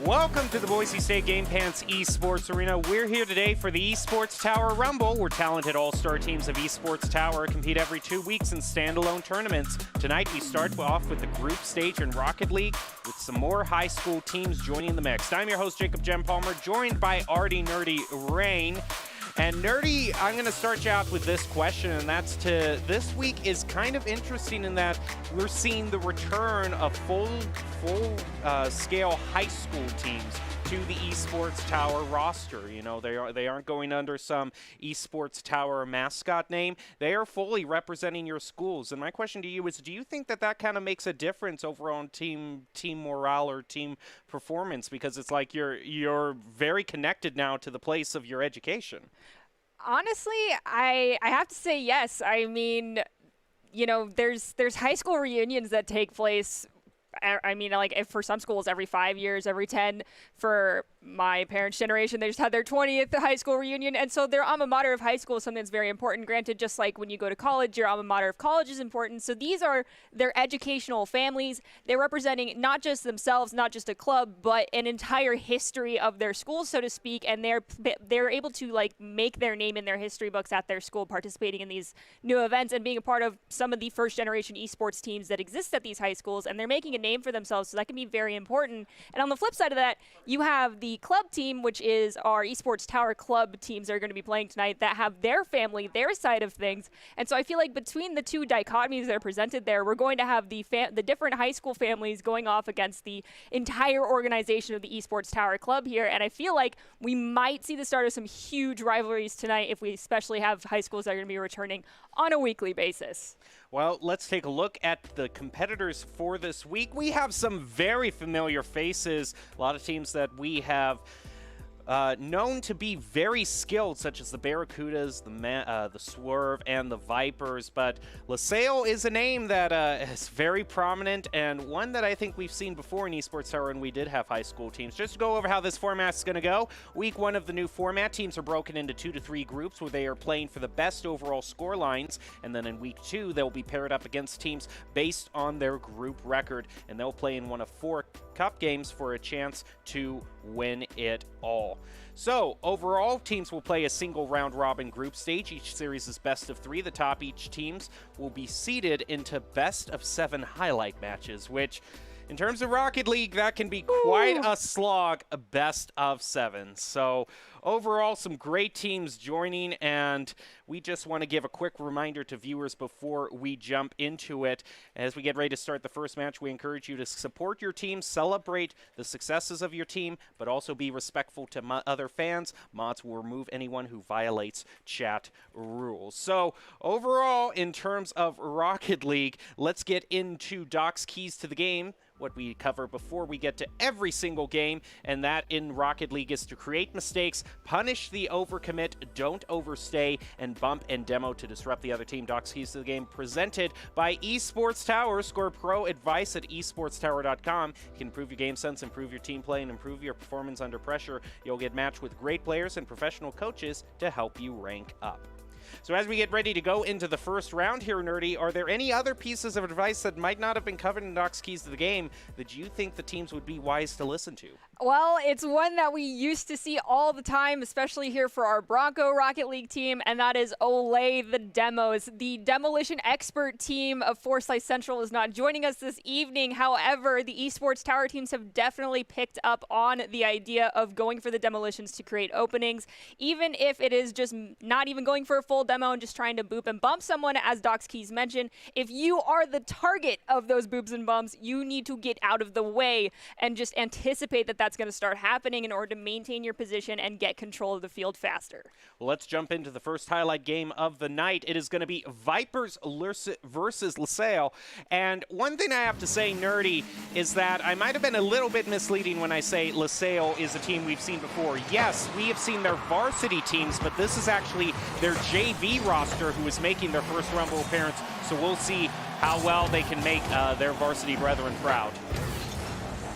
Welcome to the Boise State Game Pants Esports Arena. We're here today for the Esports Tower Rumble, where talented all-star teams of Esports Tower compete every 2 weeks in standalone tournaments. Tonight, we start off with the group stage in Rocket League, with some more high school teams joining the mix. I'm your host, Jacob Jem Palmer, joined by Artie Nerdy Rain. And Nerdy, I'm going to start you out with this question, and that's this week is kind of interesting in that we're seeing the return of full-scale high school teams to the Esports Tower roster. You know, they aren't going under some Esports Tower mascot name. They are fully representing your schools. And my question to you is, do you think that kind of makes a difference over on team morale or team performance? Because it's like you're very connected now to the place of your education. Honestly, I have to say yes. I mean, you know, there's high school reunions that take place. I mean, like, if for some schools every 5 years, every 10. For my parents' generation, they just had their 20th high school reunion. And so their alma mater of high school is something that's very important. Granted, just like when you go to college, your alma mater of college is important. So these are their educational families. They're representing not just themselves, not just a club, but an entire history of their school, so to speak. And they're able to like make their name in their history books at their school, participating in these new events and being a part of some of the first generation esports teams that exist at these high schools. And they're making a name for themselves. So that can be very important. And on the flip side of that, you have the club team, which is our Esports Tower club teams that are going to be playing tonight, that have their family, their side of things. And so I feel like between the two dichotomies that are presented there, we're going to have the different high school families going off against the entire organization of the Esports Tower club here. And I feel like we might see the start of some huge rivalries tonight if we especially have high schools that are going to be returning on a weekly basis. Well, let's take a look at the competitors for this week. We have some very familiar faces, a lot of teams that we have known to be very skilled, such as the Barracudas, the Swerve, and the Vipers. But LaSalle is a name that is very prominent and one that I think we've seen before in Esports Tower when we did have high school teams. Just to go over how this format is going to go, week 1 of the new format, teams are broken into 2 to 3 groups where they are playing for the best overall score lines. And then in week 2, they'll be paired up against teams based on their group record. And they'll play in one of 4 cup games for a chance to win it all. So overall, teams will play a single round robin group stage. Each series is best of 3. The top each teams will be seeded into best of 7 highlight matches, which in terms of Rocket League, that can be quite a slog, a best of 7. So overall, some great teams joining, and we just want to give a quick reminder to viewers before we jump into it. As we get ready to start the first match, we encourage you to support your team, celebrate the successes of your team, but also be respectful to other fans. Mods will remove anyone who violates chat rules. So overall, in terms of Rocket League, let's get into Doc's keys to the game, what we cover before we get to every single game, and that in Rocket League is to create mistakes, punish the overcommit, don't overstay, and bump and demo to disrupt the other team. Doc's keys to the game presented by Esports Tower. Score pro advice at esportstower.com. You can improve your game sense, improve your team play, and improve your performance under pressure. You'll get matched with great players and professional coaches to help you rank up. So as we get ready to go into the first round here, Nerdy, are there any other pieces of advice that might not have been covered in Doc's Keys to the Game that you think the teams would be wise to listen to? Well, it's one that we used to see all the time, especially here for our Bronco Rocket League team, and that is Olay the Demos. The demolition expert team of Forsyth Central is not joining us this evening. However, the Esports Tower teams have definitely picked up on the idea of going for the demolitions to create openings, even if it is just not even going for a full demo and just trying to boop and bump someone, as Doc's Keys mentioned. If you are the target of those boops and bumps, you need to get out of the way and just anticipate that that's going to start happening in order to maintain your position and get control of the field faster. Well, let's jump into the first highlight game of the night. It is going to be Vipers versus LaSalle. And one thing I have to say, Nerdy, is that I might have been a little bit misleading when I say LaSalle is a team we've seen before. Yes, we have seen their varsity teams, but this is actually their JV roster who is making their first Rumble appearance. So we'll see how well they can make their varsity brethren proud.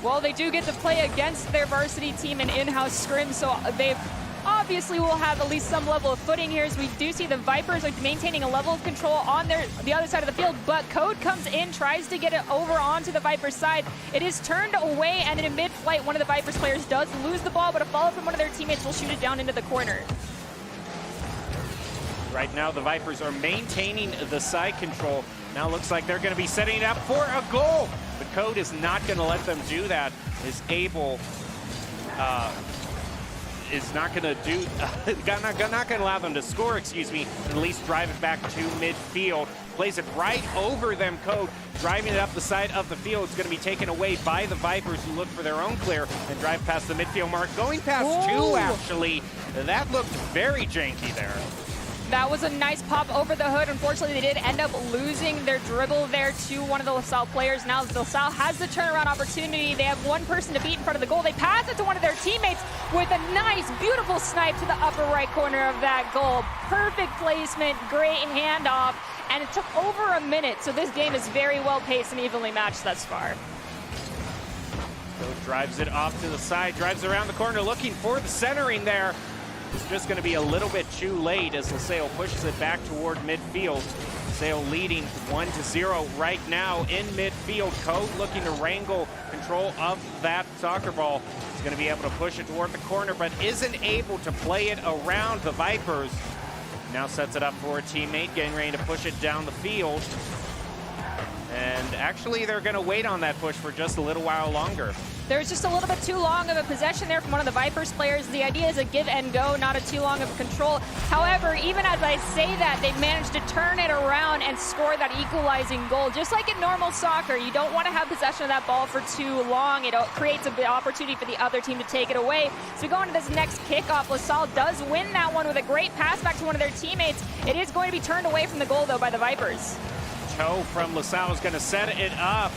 Well, they do get to play against their varsity team in in-house scrim, so they obviously will have at least some level of footing here, as we do see the Vipers are maintaining a level of control on the other side of the field, but Code comes in, tries to get it over onto the Vipers side. It is turned away, and in mid-flight, one of the Vipers players does lose the ball, but a follow from one of their teammates will shoot it down into the corner. Right now, the Vipers are maintaining the side control. Now looks like they're going to be setting it up for a goal. But Code is not going to let them do that. Is not going to do, not going to allow them to score, excuse me, and at least drive it back to midfield. Plays it right over them, Code, driving it up the side of the field. It's going to be taken away by the Vipers, who look for their own clear and drive past the midfield mark. Going past two, actually. That looked very janky there. That was a nice pop over the hood. Unfortunately, they did end up losing their dribble there to one of the LaSalle players. Now LaSalle has the turnaround opportunity. They have one person to beat in front of the goal. They pass it to one of their teammates with a nice, beautiful snipe to the upper right corner of that goal. Perfect placement, great handoff, and it took over a minute. So this game is very well paced and evenly matched thus far. Code Drives it off to the side, drives around the corner, looking for the centering there. It's just going to be a little bit too late as LaSalle pushes it back toward midfield. LaSalle leading 1-0 right now in midfield. Code looking to wrangle control of that soccer ball. He's going to be able to push it toward the corner, but isn't able to play it around the Vipers. Now sets it up for a teammate, getting ready to push it down the field. And actually, they're going to wait on that push for just a little while longer. There's just a little bit too long of a possession there from one of the Vipers players. The idea is a give and go, not a too long of control. However, even as I say that, they managed to turn it around and score that equalizing goal. Just like in normal soccer, you don't want to have possession of that ball for too long. It creates a big opportunity for the other team to take it away. So we go into this next kickoff. LaSalle does win that one with a great pass back to one of their teammates. It is going to be turned away from the goal, though, by the Vipers. Toe from LaSalle is going to set it up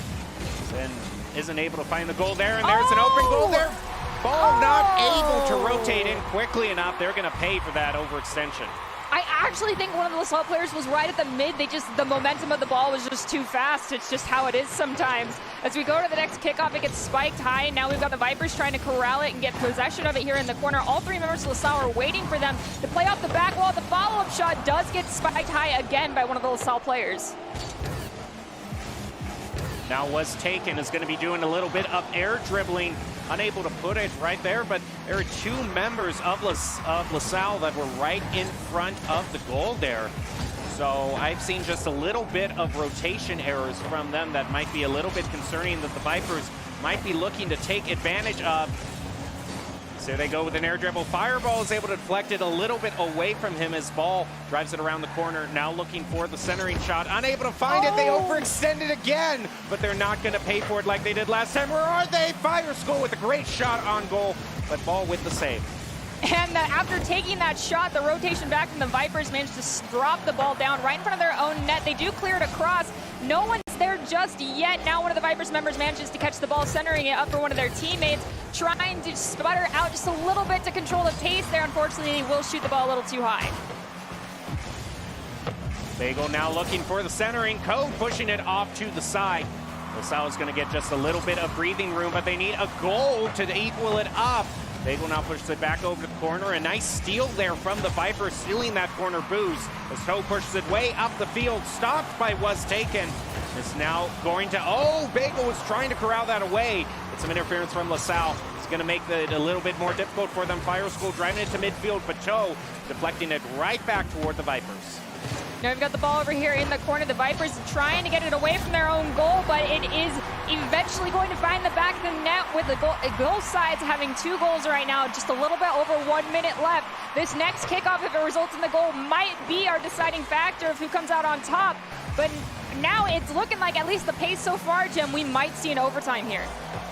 and isn't able to find the goal there, and there's an open goal there. Ball not able to rotate in quickly enough. They're going to pay for that overextension. I actually think one of the LaSalle players was right at the mid. The momentum of the ball was just too fast. It's just how it is sometimes. As we go to the next kickoff, it gets spiked high. Now we've got the Vipers trying to corral it and get possession of it here in the corner. All three members of LaSalle are waiting for them to play off the back wall. The follow-up shot does get spiked high again by one of the LaSalle players. Now was taken, is going to be doing a little bit of air dribbling, unable to put it right there, but there are two members of LaSalle that were right in front of the goal there. So I've seen just a little bit of rotation errors from them that might be a little bit concerning that the Vipers might be looking to take advantage of. So they go with an air dribble. Fireball is able to deflect it a little bit away from him as ball drives it around the corner. Now looking for the centering shot. Unable to find it. They overextend it again, but they're not going to pay for it like they did last time. Or are they? Fire School with a great shot on goal, but ball with the save. And after taking that shot, the rotation back from the Vipers managed to drop the ball down right in front of their own net. They do clear it across. No one's there just yet. Now one of the Vipers members manages to catch the ball, centering it up for one of their teammates, trying to sputter out just a little bit to control the pace there. Unfortunately, he will shoot the ball a little too high. Bagel now looking for the centering. Code pushing it off to the side. LaSalle is going to get just a little bit of breathing room, but they need a goal to equal it up. Bagel now pushes it back over to the corner. A nice steal there from the Vipers, stealing that corner boost. As Toe pushes it way up the field, stopped by Was Taken. It's now going to, Bagel was trying to corral that away. It's some interference from LaSalle. It's going to make it a little bit more difficult for them. Fire School driving it to midfield, but Toe deflecting it right back toward the Vipers. Now we've got the ball over here in the corner. The Vipers trying to get it away from their own goal, but it is eventually going to find the back of the net with the both sides having two goals right now. Just a little bit over 1 minute left. This next kickoff, if it results in the goal, might be our deciding factor of who comes out on top. But now it's looking like, at least the pace so far, Jim, we might see an overtime here.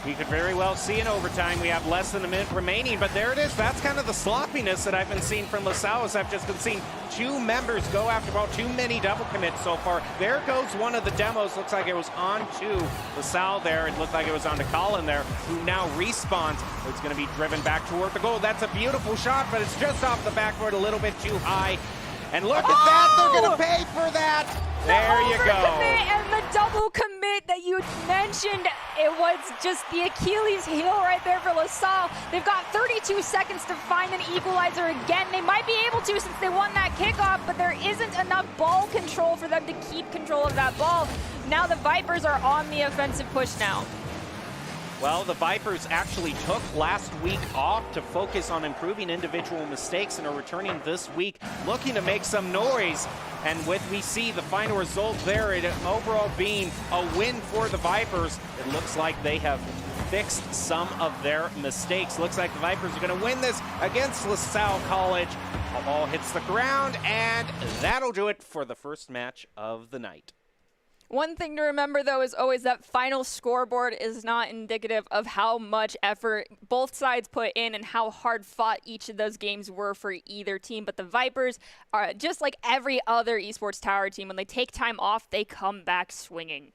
We could very well see an overtime. We have less than a minute remaining, but there it is. That's kind of the sloppiness that I've been seeing from LaSalle, as I've just been seeing two members go after ball, too many double commits so far. There goes one of the demos. Looks like it was on to LaSalle there. It looked like it was on to Colin there, who now respawns. It's going to be driven back toward the goal. That's a beautiful shot, but it's just off the backboard, a little bit too high. And look at that, they're going to pay for that. There you go. And the double commit that you mentioned, it was just the Achilles heel right there for LaSalle. They've got 32 seconds to find an equalizer again. They might be able to since they won that kickoff, but there isn't enough ball control for them to keep control of that ball. Now the Vipers are on the offensive push now. Well, the Vipers actually took last week off to focus on improving individual mistakes and are returning this week looking to make some noise. And we see the final result there, it overall being a win for the Vipers. It looks like they have fixed some of their mistakes. Looks like the Vipers are going to win this against LaSalle College. The ball hits the ground, and that'll do it for the first match of the night. One thing to remember, though, is always that final scoreboard is not indicative of how much effort both sides put in and how hard fought each of those games were for either team. But the Vipers are just like every other Esports Tower team. When they take time off, they come back swinging.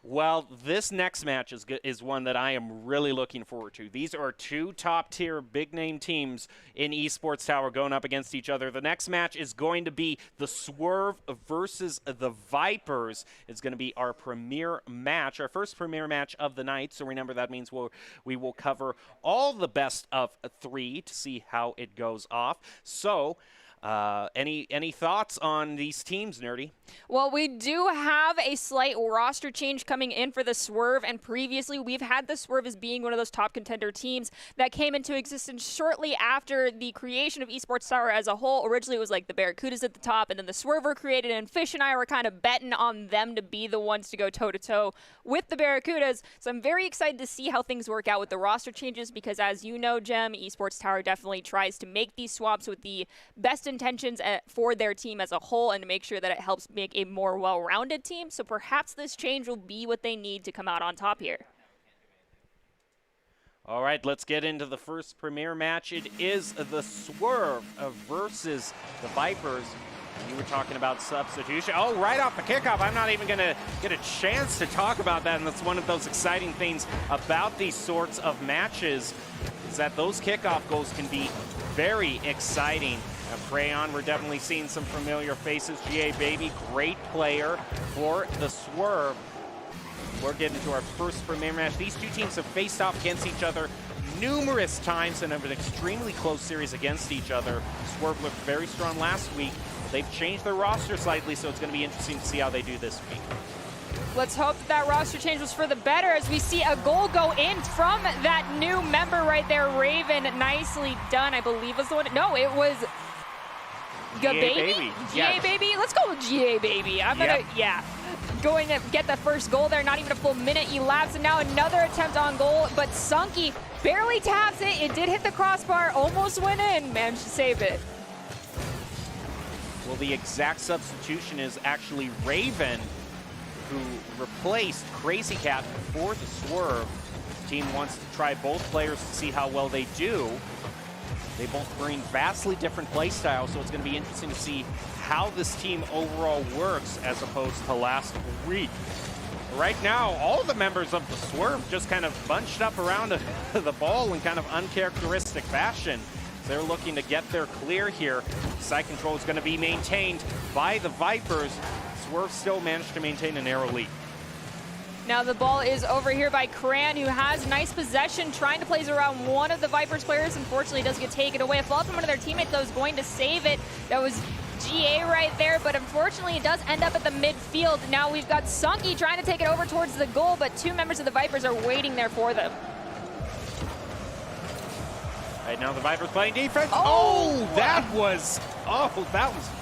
Well, this next match is one that I am really looking forward to. These are two top-tier, big-name teams in Esports Tower going up against each other. The next match is going to be the Swerve versus the Vipers. It's going to be our premier match, our first premier match of the night. So remember, that means we will cover all the best of 3 to see how it goes off. So any thoughts on these teams, Nerdy? Well, we do have a slight roster change coming in for the Swerve, and previously we've had the Swerve as being one of those top contender teams that came into existence shortly after the creation of Esports Tower as a whole. Originally, it was like the Barracudas at the top, and then the Swerve were created, and Fish and I were kind of betting on them to be the ones to go toe-to-toe with the Barracudas. So I'm very excited to see how things work out with the roster changes, because as you know, Jem, Esports Tower definitely tries to make these swaps with the best intentions for their team as a whole, and to make sure that it helps make a more well-rounded team. So perhaps this change will be what they need to come out on top here. All right, let's get into the first premier match. It is the Swerve versus the Vipers. And you were talking about substitution. Oh, right off the kickoff. I'm not even going to get a chance to talk about that, and that's one of those exciting things about these sorts of matches, is that those kickoff goals can be very exciting. Crayon, we're definitely seeing some familiar faces. GA Baby, great player for the Swerve. We're getting to our first premier match. These two teams have faced off against each other numerous times and have an extremely close series against each other. Swerve looked very strong last week. They've changed their roster slightly, so it's going to be interesting to see how they do this week. Let's hope that roster change was for the better, as we see a goal go in from that new member right there, Raven. Nicely done, I believe was the one. No, it was GA Baby. GA Baby. Let's go with GA Baby. I'm going to, going to get the first goal there. Not even a full minute elapsed, and now another attempt on goal, but Sunky barely taps it. It did hit the crossbar, almost went in, managed to save it. Well, the exact substitution is actually Raven, who replaced Crazy Cat for the Swerve. The team wants to try both players to see how well they do. They both bring vastly different play styles, so it's going to be interesting to see how this team overall works as opposed to last week. Right now, all the members of the Swerve just kind of bunched up around the ball in kind of uncharacteristic fashion. They're looking to get their clear here. Side control is going to be maintained by the Vipers. Swerve still managed to maintain a narrow lead. Now the ball is over here by Cran, who has nice possession, trying to place around one of the Vipers players. Unfortunately, it does get taken away. A fall from one of their teammates, though, is going to save it. That was GA right there, but unfortunately it does end up at the midfield. Now we've got Sunky trying to take it over towards the goal, but two members of the Vipers are waiting there for them. Right now the Vipers playing defense. That was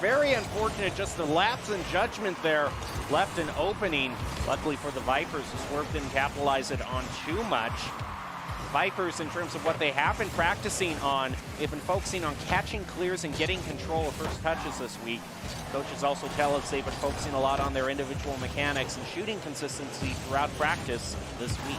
very unfortunate. Just a lapse in judgment there. Left an opening. Luckily for the Vipers, the Swerve didn't capitalize it on too much. Vipers, in terms of what they have been practicing on, they've been focusing on catching clears and getting control of first touches this week. Coaches also tell us they've been focusing a lot on their individual mechanics and shooting consistency throughout practice this week.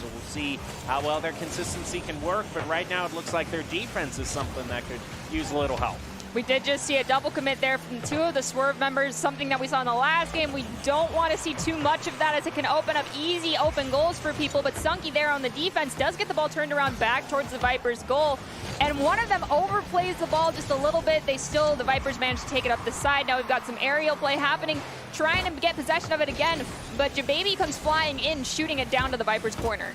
So we'll see how well their consistency can work, but right now it looks like their defense is something that could use a little help. We did just see a double commit there from two of the Swerve members, something that we saw in the last game. We don't want to see too much of that, as it can open up easy open goals for people, but Sunky there on the defense does get the ball turned around back towards the Vipers' goal, and one of them overplays the ball just a little bit. The Vipers managed to take it up the side. Now we've got some aerial play happening, trying to get possession of it again, but Jababy comes flying in, shooting it down to the Vipers' corner.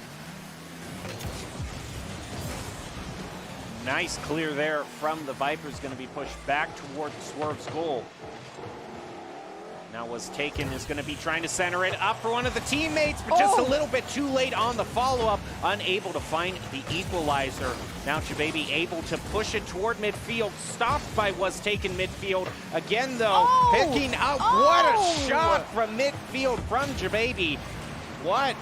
Nice clear there from the Vipers, going to be pushed back toward the Swerve's goal. Now was taken, is going to be trying to center it up for one of the teammates, but just a little bit too late on the follow-up, unable to find the equalizer. Now Jababy able to push it toward midfield, stopped by Was Taken midfield. Again though, picking up, what a shot from midfield from Jababy. What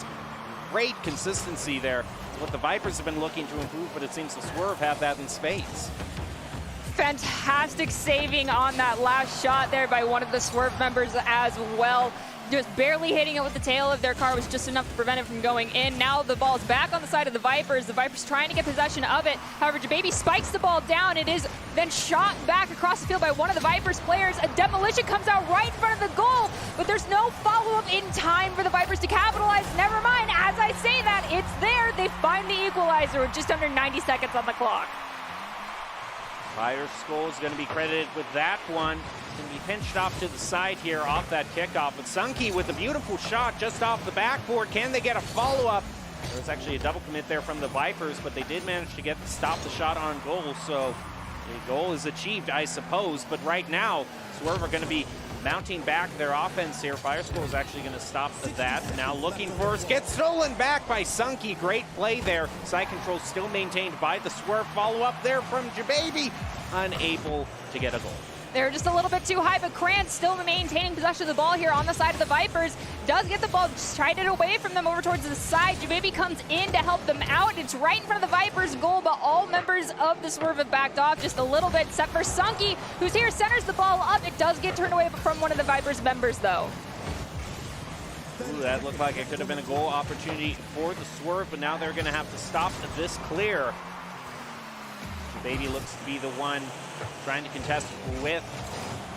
great consistency there. What the Vipers have been looking to improve, but it seems the Swerve have that in spades. Fantastic saving on that last shot there by one of the Swerve members as well. just barely hitting it with the tail of their car was just enough to prevent it from going in. Now the ball's back on the side of the Vipers. The Vipers trying to get possession of it. However, Jababy spikes the ball down. It is then shot back across the field by one of the Vipers players. A demolition comes out right in front of the goal, but there's no follow-up in time for the Vipers to capitalize. Never mind, as I say that, it's there. They find the equalizer with just under 90 seconds on the clock. Fire Skull is going to be credited with that one. Going to be pinched off to the side here off that kickoff. But Sunky with a beautiful shot just off the backboard. Can they get a follow-up? There was actually a double commit there from the Vipers, but they did manage to stop the shot on goal. So the goal is achieved, I suppose. But right now, Swerve are going to be mounting back their offense here. Fire Skull is actually going to stop that. Now looking for it. Gets stolen back by Sunky. Great play there. Side control still maintained by the Swerve. Follow-up there from Jababy. Unable to get a goal. They're just a little bit too high, but Krantz still maintaining possession of the ball here on the side of the Vipers. Does get the ball, just tried it away from them over towards the side. Jababy comes in to help them out. It's right in front of the Vipers' goal, but all members of the Swerve have backed off just a little bit, except for Sunky, who's here, centers the ball up. It does get turned away from one of the Vipers' members, though. Ooh, that looked like it could have been a goal opportunity for the Swerve, but now they're going to have to stop this clear. Jababy looks to be the one trying to contest with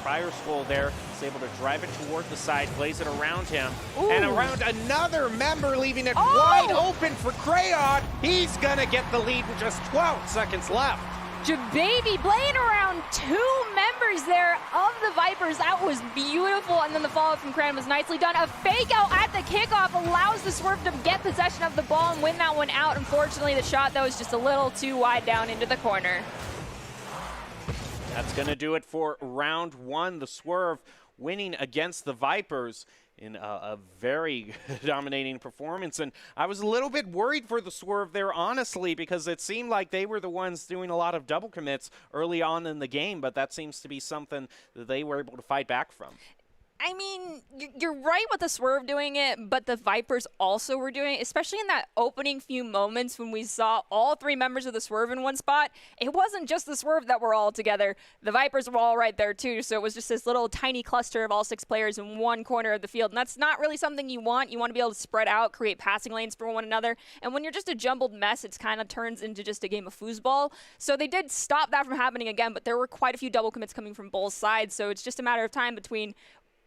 Fire Skull there. He's able to drive it toward the side, plays it around him. Ooh. And around another member, leaving it wide open for Crayon. He's going to get the lead with just 12 seconds left. Jababy playing around two members there of the Vipers. That was beautiful, and then the follow-up from Cran was nicely done. A fake out at the kickoff allows the Swerve to get possession of the ball and win that one out. Unfortunately, the shot, that was just a little too wide down into the corner. That's going to do it for round one. The Swerve winning against the Vipers in a very dominating performance. And I was a little bit worried for the Swerve there, honestly, because it seemed like they were the ones doing a lot of double commits early on in the game, but that seems to be something that they were able to fight back from. I mean, you're right with the Swerve doing it, but the Vipers also were doing it, especially in that opening few moments when we saw all three members of the Swerve in one spot. It wasn't just the Swerve that were all together. The Vipers were all right there, too, so it was just this little tiny cluster of all six players in one corner of the field, and that's not really something you want. You want to be able to spread out, create passing lanes for one another, and when you're just a jumbled mess, it kind of turns into just a game of foosball. So they did stop that from happening again, but there were quite a few double commits coming from both sides, so it's just a matter of time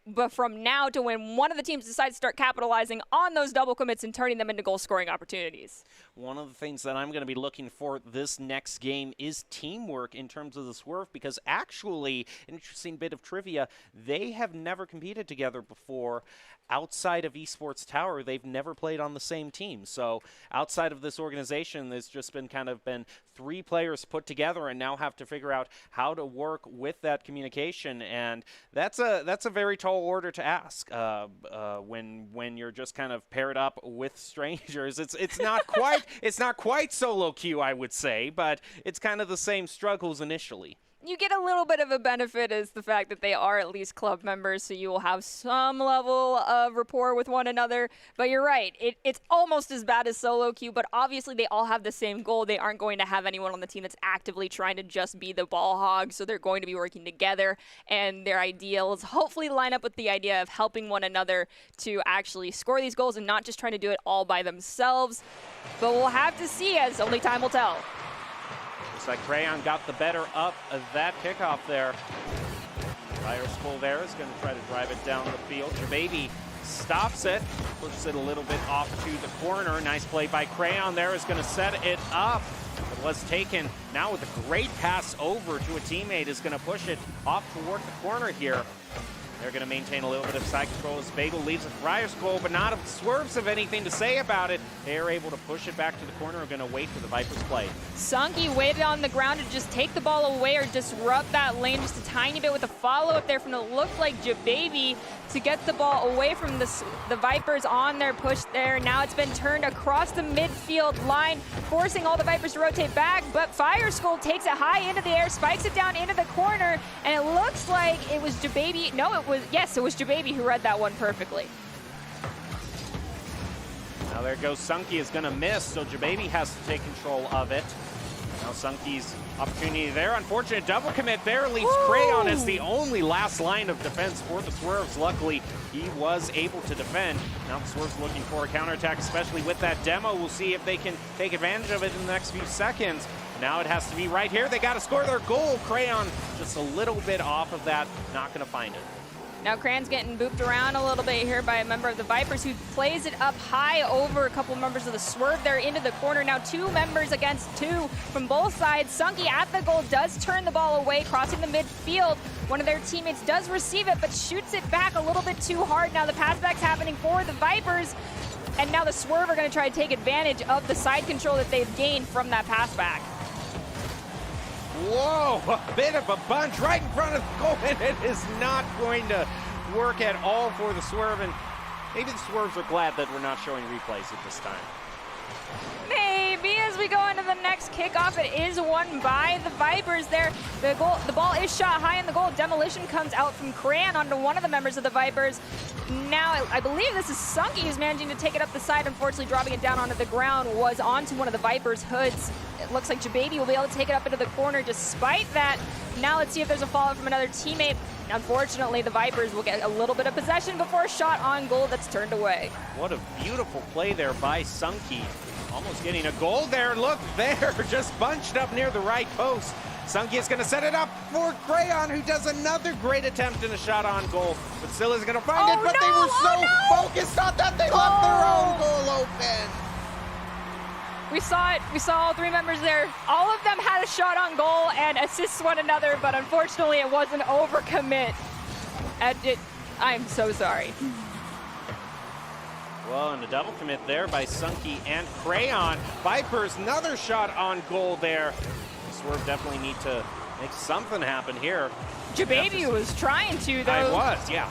but from now to when one of the teams decides to start capitalizing on those double commits and turning them into goal-scoring opportunities. One of the things that I'm going to be looking for this next game is teamwork in terms of the Swerve, because actually, an interesting bit of trivia, they have never competed together before. Outside of Esports Tower, they've never played on the same team. So outside of this organization, there's just been three players put together and now have to figure out how to work with that communication. And that's a very tall order to ask when you're just kind of paired up with strangers. It's not quite solo queue, I would say, but it's kind of the same struggles initially. You get a little bit of a benefit is the fact that they are at least club members, so you will have some level of rapport with one another. But you're right, it's almost as bad as solo queue, but obviously they all have the same goal. They aren't going to have anyone on the team that's actively trying to just be the ball hog, so they're going to be working together, and their ideals hopefully line up with the idea of helping one another to actually score these goals and not just trying to do it all by themselves. But we'll have to see, as only time will tell. Looks like Crayon got the better up of that kickoff there. Fire Skull there is going to try to drive it down the field. Jababy stops it, pushes it a little bit off to the corner. Nice play by Crayon there, is going to set it up. It was taken now with a great pass over to a teammate, is going to push it off toward the corner here. They're going to maintain a little bit of side control as Bagel leaves a Friar's goal, but not if the Swerves have anything to say about it. They are able to push it back to the corner and going to wait for the Vipers play. Sunky waited on the ground to just take the ball away or disrupt that lane just a tiny bit with a follow-up there from it looked like Jababy to get the ball away from the Vipers on their push there. Now it's been turned across the midfield line, forcing all the Vipers to rotate back, but Fire Skull takes it high into the air, spikes it down into the corner, and it looks like it was Jababy. No, it was Jababy who read that one perfectly. Now there goes Sunky, is going to miss, so Jababy has to take control of it. Now Sunky's opportunity there. Unfortunate double commit there leaves Crayon as the only last line of defense for the Swerves. Luckily, he was able to defend. Now the Swerves looking for a counterattack, especially with that demo. We'll see if they can take advantage of it in the next few seconds. Now it has to be right here. They got to score their goal. Crayon just a little bit off of that. Not going to find it. Now Cran's getting booped around a little bit here by a member of the Vipers who plays it up high over a couple members of the Swerve there into the corner. Now 2 members against 2 from both sides. Sunky at the goal does turn the ball away, crossing the midfield. One of their teammates does receive it, but shoots it back a little bit too hard. Now the pass back's happening for the Vipers, and now the Swerve are going to try to take advantage of the side control that they've gained from that pass back. Whoa, a bit of a bunch right in front of the goal, and it is not going to work at all for the Swerve. And maybe the Swerves are glad that we're not showing replays at this time. Maybe as we go into the next kickoff, it is won by the Vipers there. The ball is shot high in the goal. Demolition comes out from Cran onto one of the members of the Vipers. Now, I believe this is Sunky who's managing to take it up the side. Unfortunately, dropping it down onto the ground was onto one of the Vipers' hoods. It looks like Jababy will be able to take it up into the corner despite that. Now let's see if there's a follow from another teammate. Unfortunately, the Vipers will get a little bit of possession before a shot on goal that's turned away. What a beautiful play there by Sunky. Almost getting a goal there. Look there, just bunched up near the right post. Sunky is going to set it up for Crayon, who does another great attempt and a shot on goal. But still isn't going to find it, but they were so focused on that they left their own goal open. We saw it. We saw all 3 members there. All of them had a shot on goal and assists one another, but unfortunately it was an overcommit. I'm so sorry. Well, and a double commit there by Sunky and Crayon. Vipers, another shot on goal there. The Swerve definitely need to make something happen here. Jababy was trying to, though. I was, yeah.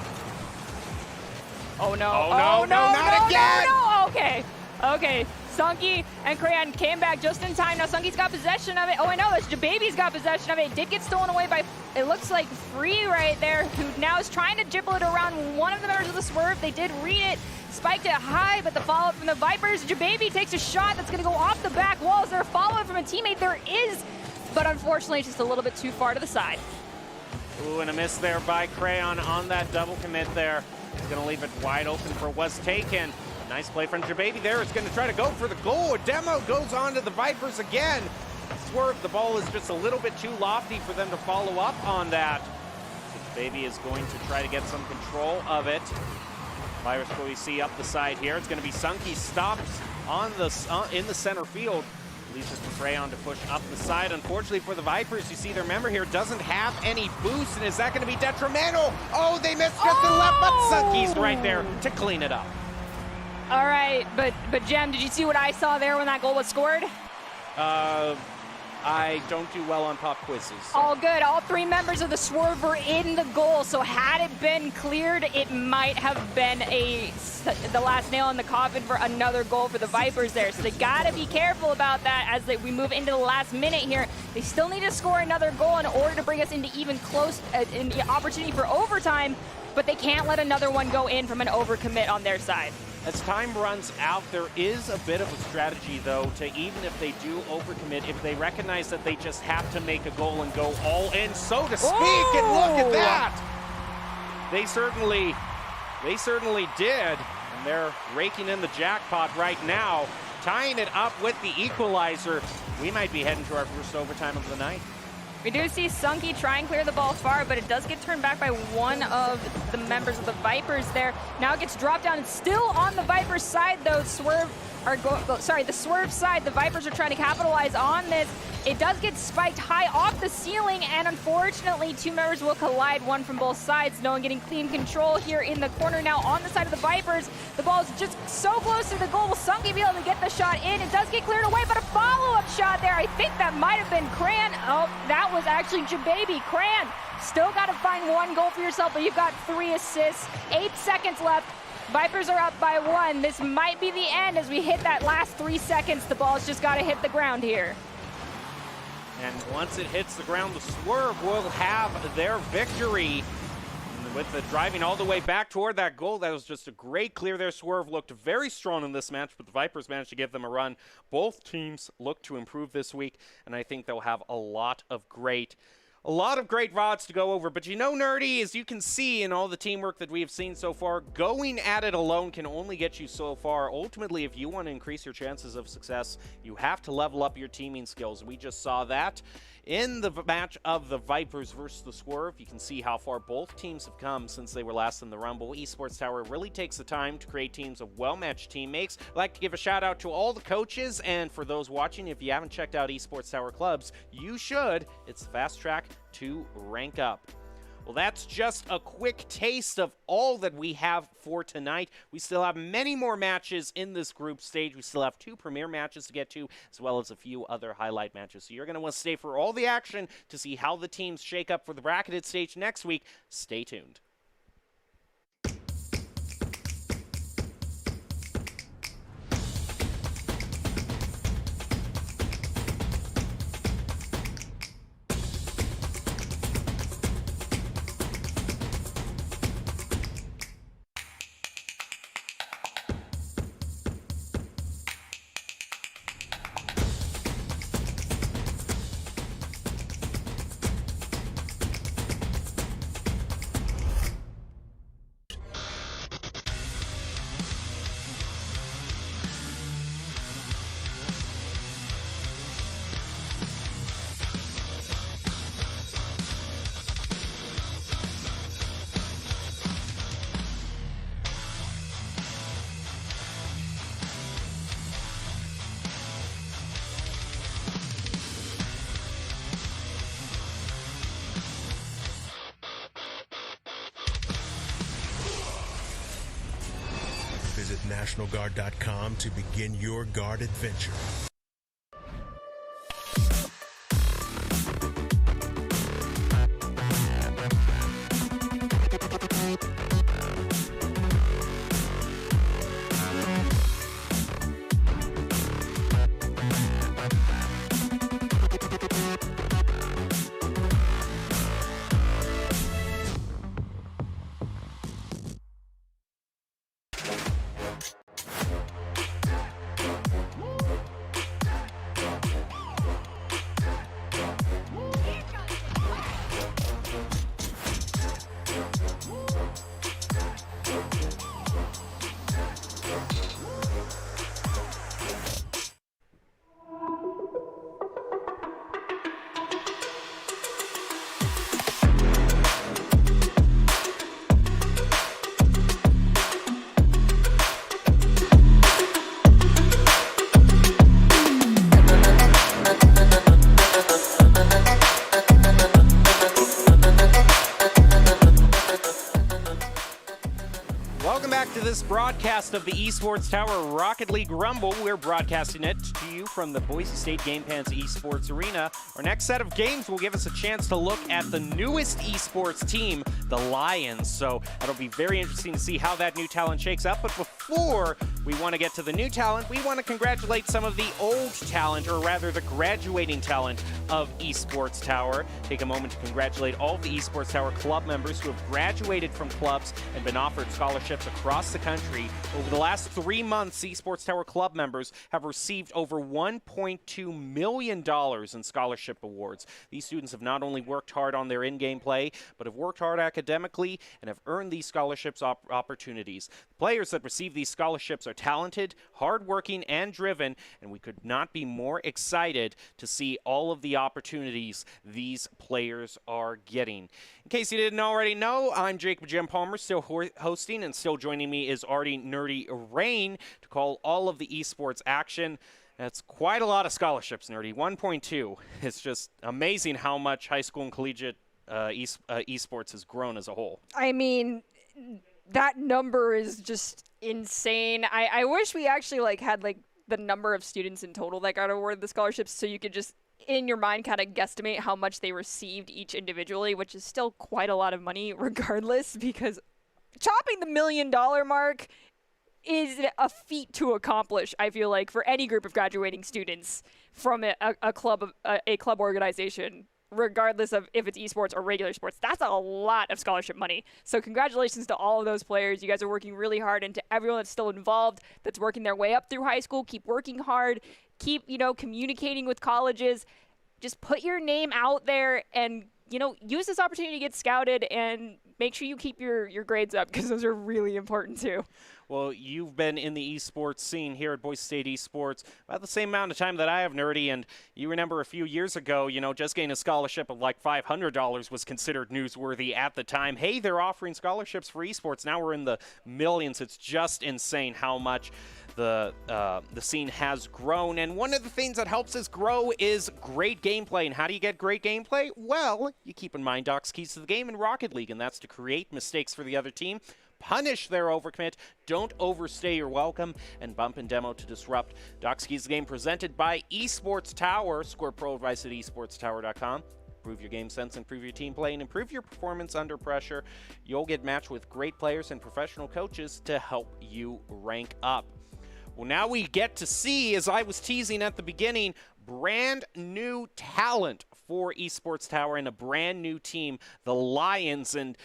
Oh, no. Oh, no, not again! No. Okay. Sunky and Crayon came back just in time. Now Sunky's got possession of it. Oh, I know, it's Jababy's got possession of it. It did get stolen away by, it looks like, Free right there, who now is trying to dribble it around one of the members of the Swerve. They did read it, spiked it high, but the follow-up from the Vipers. Jababy takes a shot that's going to go off the back wall. Is there a follow-up from a teammate? There is, but unfortunately just a little bit too far to the side. Ooh, and a miss there by Crayon on that double commit there. He's going to leave it wide open for Was Taken. Nice play from Jababy there. It's going to try to go for the goal. A demo goes on to the Vipers again. Swerve, the ball is just a little bit too lofty for them to follow up on that. So Jababy is going to try to get some control of it. Virus we see up the side here. It's going to be Sunky stops on in the center field. Leaves it for Crayon to push up the side. Unfortunately for the Vipers, you see their member here doesn't have any boost, and is that going to be detrimental? Oh, they missed just the left, but Sunky's right there to clean it up. All right, but Jem, did you see what I saw there when that goal was scored? I don't do well on pop quizzes. So. All good. All 3 members of the Swerve were in the goal, so had it been cleared, it might have been the last nail in the coffin for another goal for the Vipers there. So they got to be careful about that as we move into the last minute here. They still need to score another goal in order to bring us into even close in the opportunity for overtime, but they can't let another one go in from an overcommit on their side. As time runs out, there is a bit of a strategy, though, to even if they do overcommit, if they recognize that they just have to make a goal and go all in, so to speak, and look at that! They certainly did, and they're raking in the jackpot right now, tying it up with the equalizer. We might be heading to our first overtime of the night. We do see Sunky try and clear the ball far, but it does get turned back by one of the members of the Vipers there. Now it gets dropped down. It's still on the Vipers side, though. The Swerve side. The Vipers are trying to capitalize on this. It does get spiked high off the ceiling, and unfortunately, 2 members will collide, one from both sides. No one getting clean control here in the corner now on the side of the Vipers. The ball is just so close to the goal. Will Sunky be able to get the shot in? It does get cleared away, but a follow-up shot there. I think that might have been Cran. Oh, that was actually Jababy. Cran, still got to find 1 goal for yourself, but you've got 3 assists. 8 seconds left. Vipers are up by 1. This might be the end as we hit that last 3 seconds. The ball's just got to hit the ground here. And once it hits the ground, the Swerve will have their victory. And with the driving all the way back toward that goal. That was just a great clear there. Swerve looked very strong in this match, but the Vipers managed to give them a run. Both teams look to improve this week, and I think they'll have a lot of great VODs to go over. But you know, Nerdy, as you can see in all the teamwork that we have seen so far, going at it alone can only get you so far. Ultimately, if you want to increase your chances of success, you have to level up your teaming skills. We just saw that in the match of the Vipers versus the Swerve. You can see how far both teams have come since they were last in the Rumble. Esports Tower really takes the time to create teams of well-matched teammates. I'd like to give a shout out to all the coaches, and for those watching, if you haven't checked out Esports Tower clubs, you should. It's the fast track to rank up. Well, that's just a quick taste of all that we have for tonight. We still have many more matches in this group stage. We still have 2 premier matches to get to, as well as a few other highlight matches. So you're going to want to stay for all the action to see how the teams shake up for the bracketed stage next week. Stay tuned. Visit NationalGuard.com to begin your Guard adventure. This broadcast of the Esports Tower Rocket League Rumble. We're broadcasting it to you from the Boise State Game Pans Esports Arena. Our next set of games will give us a chance to look at the newest esports team, the Lions. So that'll be very interesting to see how that new talent shakes up. But before we want to get to the new talent, we want to congratulate some of the old talent, or rather the graduating talent of Esports Tower. Take a moment to congratulate all of the Esports Tower club members who have graduated from clubs and been offered scholarships across the country. Over the last 3 months, Esports Tower club members have received over $1.2 million in scholarship awards. These students have not only worked hard on their in-game play, but have worked hard academically and have earned these scholarships opportunities. The players that receive these scholarships are talented, hardworking, and driven, and we could not be more excited to see all of the opportunities these players are getting. In case you didn't already know, I'm Jake Jim Palmer, still hosting, and still joining me is Artie Nerdy Rain to call all of the esports action. That's quite a lot of scholarships, Nerdy. 1.2. It's just amazing how much high school and collegiate esports has grown as a whole. I mean, that number is just insane. I wish we actually had the number of students in total that got awarded the scholarships, so you could just in your mind kind of guesstimate how much they received each individually, which is still quite a lot of money regardless, because chopping the $1 million mark is a feat to accomplish, I feel like, for any group of graduating students from a club organization regardless of if it's esports or regular sports. That's a lot of scholarship money. So congratulations to all of those players. You guys are working really hard, and to everyone that's still involved, that's working their way up through high school, keep working hard, keep, communicating with colleges. Just put your name out there and, use this opportunity to get scouted, and make sure you keep your grades up, because those are really important too. Well, you've been in the esports scene here at Boise State Esports about the same amount of time that I have, Nerdy, and you remember a few years ago, just getting a scholarship of like $500 was considered newsworthy at the time. Hey, they're offering scholarships for esports. Now we're in the millions. It's just insane how much the scene has grown, and one of the things that helps us grow is great gameplay. And how do you get great gameplay? Well, you keep in mind Doc's keys to the game in Rocket League, and that's to create mistakes for the other team, punish their overcommit, don't overstay your welcome, and bump and demo to disrupt. Doc's keys to the game presented by Esports Tower. Score pro advice at esportstower.com. Improve your game sense, improve your team play, and improve your performance under pressure. You'll get matched with great players and professional coaches to help you rank up. Well, now we get to see, as I was teasing at the beginning, brand new talent for Esports Tower and a brand new team, the Lions. And,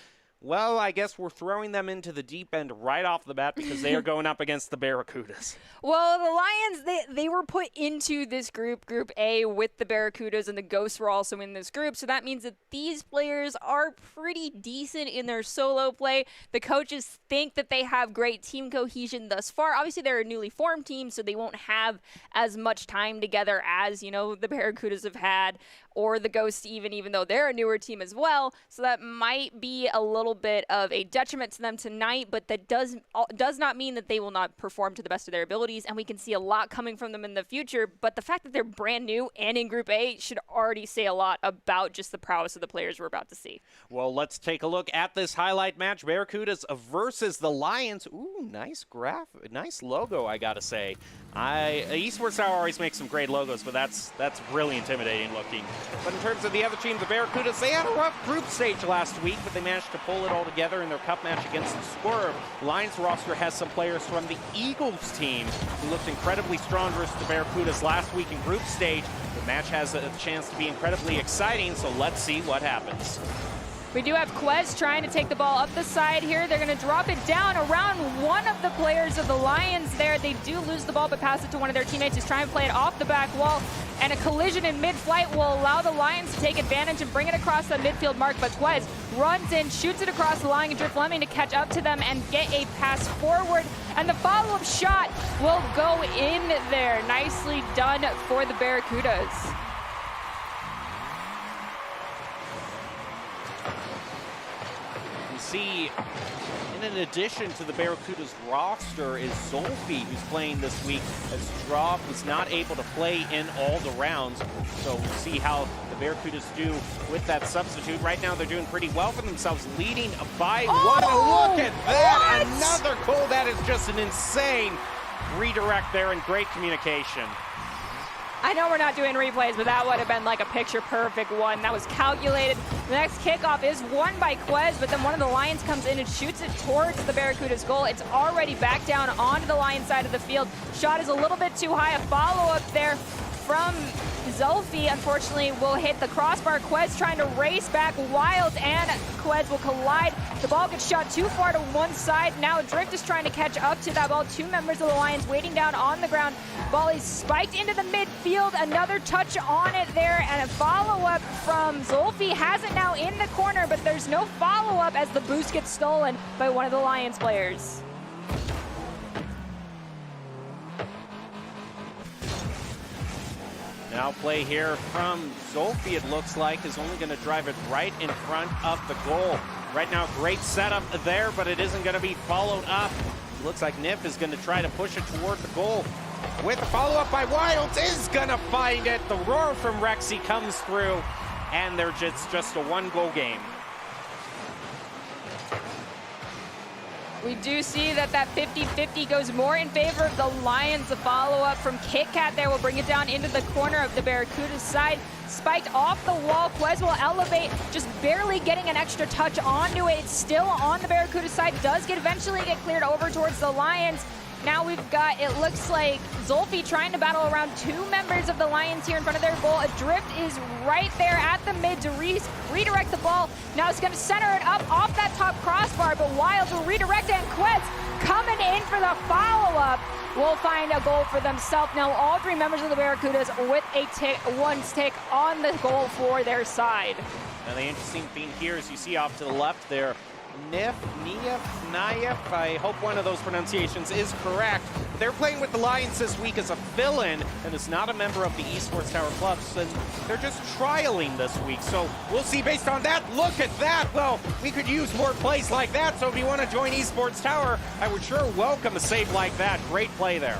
well, I guess we're throwing them into the deep end right off the bat because they are going up against the Barracudas. Well, the Lions, they were put into this group, Group A, with the Barracudas, and the Ghosts were also in this group. So that means that these players are pretty decent in their solo play. The coaches think that they have great team cohesion thus far. Obviously, they're a newly formed team, so they won't have as much time together as, the Barracudas have had, or the Ghosts even though they're a newer team as well. So that might be a little bit of a detriment to them tonight, but that does not mean that they will not perform to the best of their abilities, and we can see a lot coming from them in the future. But the fact that they're brand new and in Group A should already say a lot about just the prowess of the players we're about to see. Well, let's take a look at this highlight match. Barracudas versus the Lions. Ooh, nice nice logo, I gotta say. Esports Tower always makes some great logos, but that's really intimidating looking. But in terms of the other team, the Barracudas, they had a rough group stage last week, but they managed to pull it all together in their cup match against the Swerve. Lions roster has some players from the Eagles team who looked incredibly strong versus the Barracudas last week in group stage. The match has a chance to be incredibly exciting, so let's see what happens. We do have Quez trying to take the ball up the side here. They're going to drop it down around one of the players of the Lions there. They do lose the ball, but pass it to one of their teammates who's trying to play it off the back wall. And a collision in mid-flight will allow the Lions to take advantage and bring it across the midfield mark. But Quez runs in, shoots it across the line, and Drift Lemming to catch up to them and get a pass forward. And the follow-up shot will go in there. Nicely done for the Barracudas. See, in addition to the Barracudas roster is Zolfi, who's playing this week, as Straub was not able to play in all the rounds. So we'll see how the Barracudas do with that substitute. Right now they're doing pretty well for themselves, leading by one. Look at that! What? Another goal. That is just an insane redirect there and great communication. I know we're not doing replays, but that would have been like a picture-perfect one. That was calculated. The next kickoff is won by Quez, but then one of the Lions comes in and shoots it towards the Barracudas' goal. It's already back down onto the Lions side of the field. Shot is a little bit too high. A follow-up there from Zolfi, unfortunately, will hit the crossbar. Quez trying to race back. Wild and Quez will collide. The ball gets shot too far to one side. Now Drift is trying to catch up to that ball. Two members of the Lions waiting down on the ground. Ball is spiked into the midfield. Another touch on it there, and a follow-up from Zolfi has it now in the corner, but there's no follow-up as the boost gets stolen by one of the Lions players. Now play here from Zolfi, it looks like, is only going to drive it right in front of the goal. Right now, great setup there, but it isn't going to be followed up. It looks like Nif is going to try to push it toward the goal. With the follow-up by Wilds, is going to find it. The roar from Rexy comes through, and they're just a one-goal game. We do see that 50-50 goes more in favor of the Lions. The follow-up from Kit Kat there will bring it down into the corner of the Barracudas side. Spiked off the wall. Quez will elevate, just barely getting an extra touch onto it. It's still on the Barracuda side. Does eventually get cleared over towards the Lions. Now we've got, it looks like, Zolfi trying to battle around 2 members of the Lions here in front of their goal. Adrift is right there at the mid to redirect the ball. Now it's going to center it up off that top crossbar, but Wild will redirect it, and Quez coming in for the follow-up will find a goal for themselves. Now all 3 members of the Barracudas with a one tick on the goal for their side. Now the interesting thing here is you see off to the left there, Nayef, I hope one of those pronunciations is correct. They're playing with the Lions this week as a fill-in and is not a member of the Esports Tower clubs, and they're just trialing this week. So we'll see based on that. Look at that. Well, we could use more plays like that, so if you want to join Esports Tower, I would sure welcome a save like that. Great play there.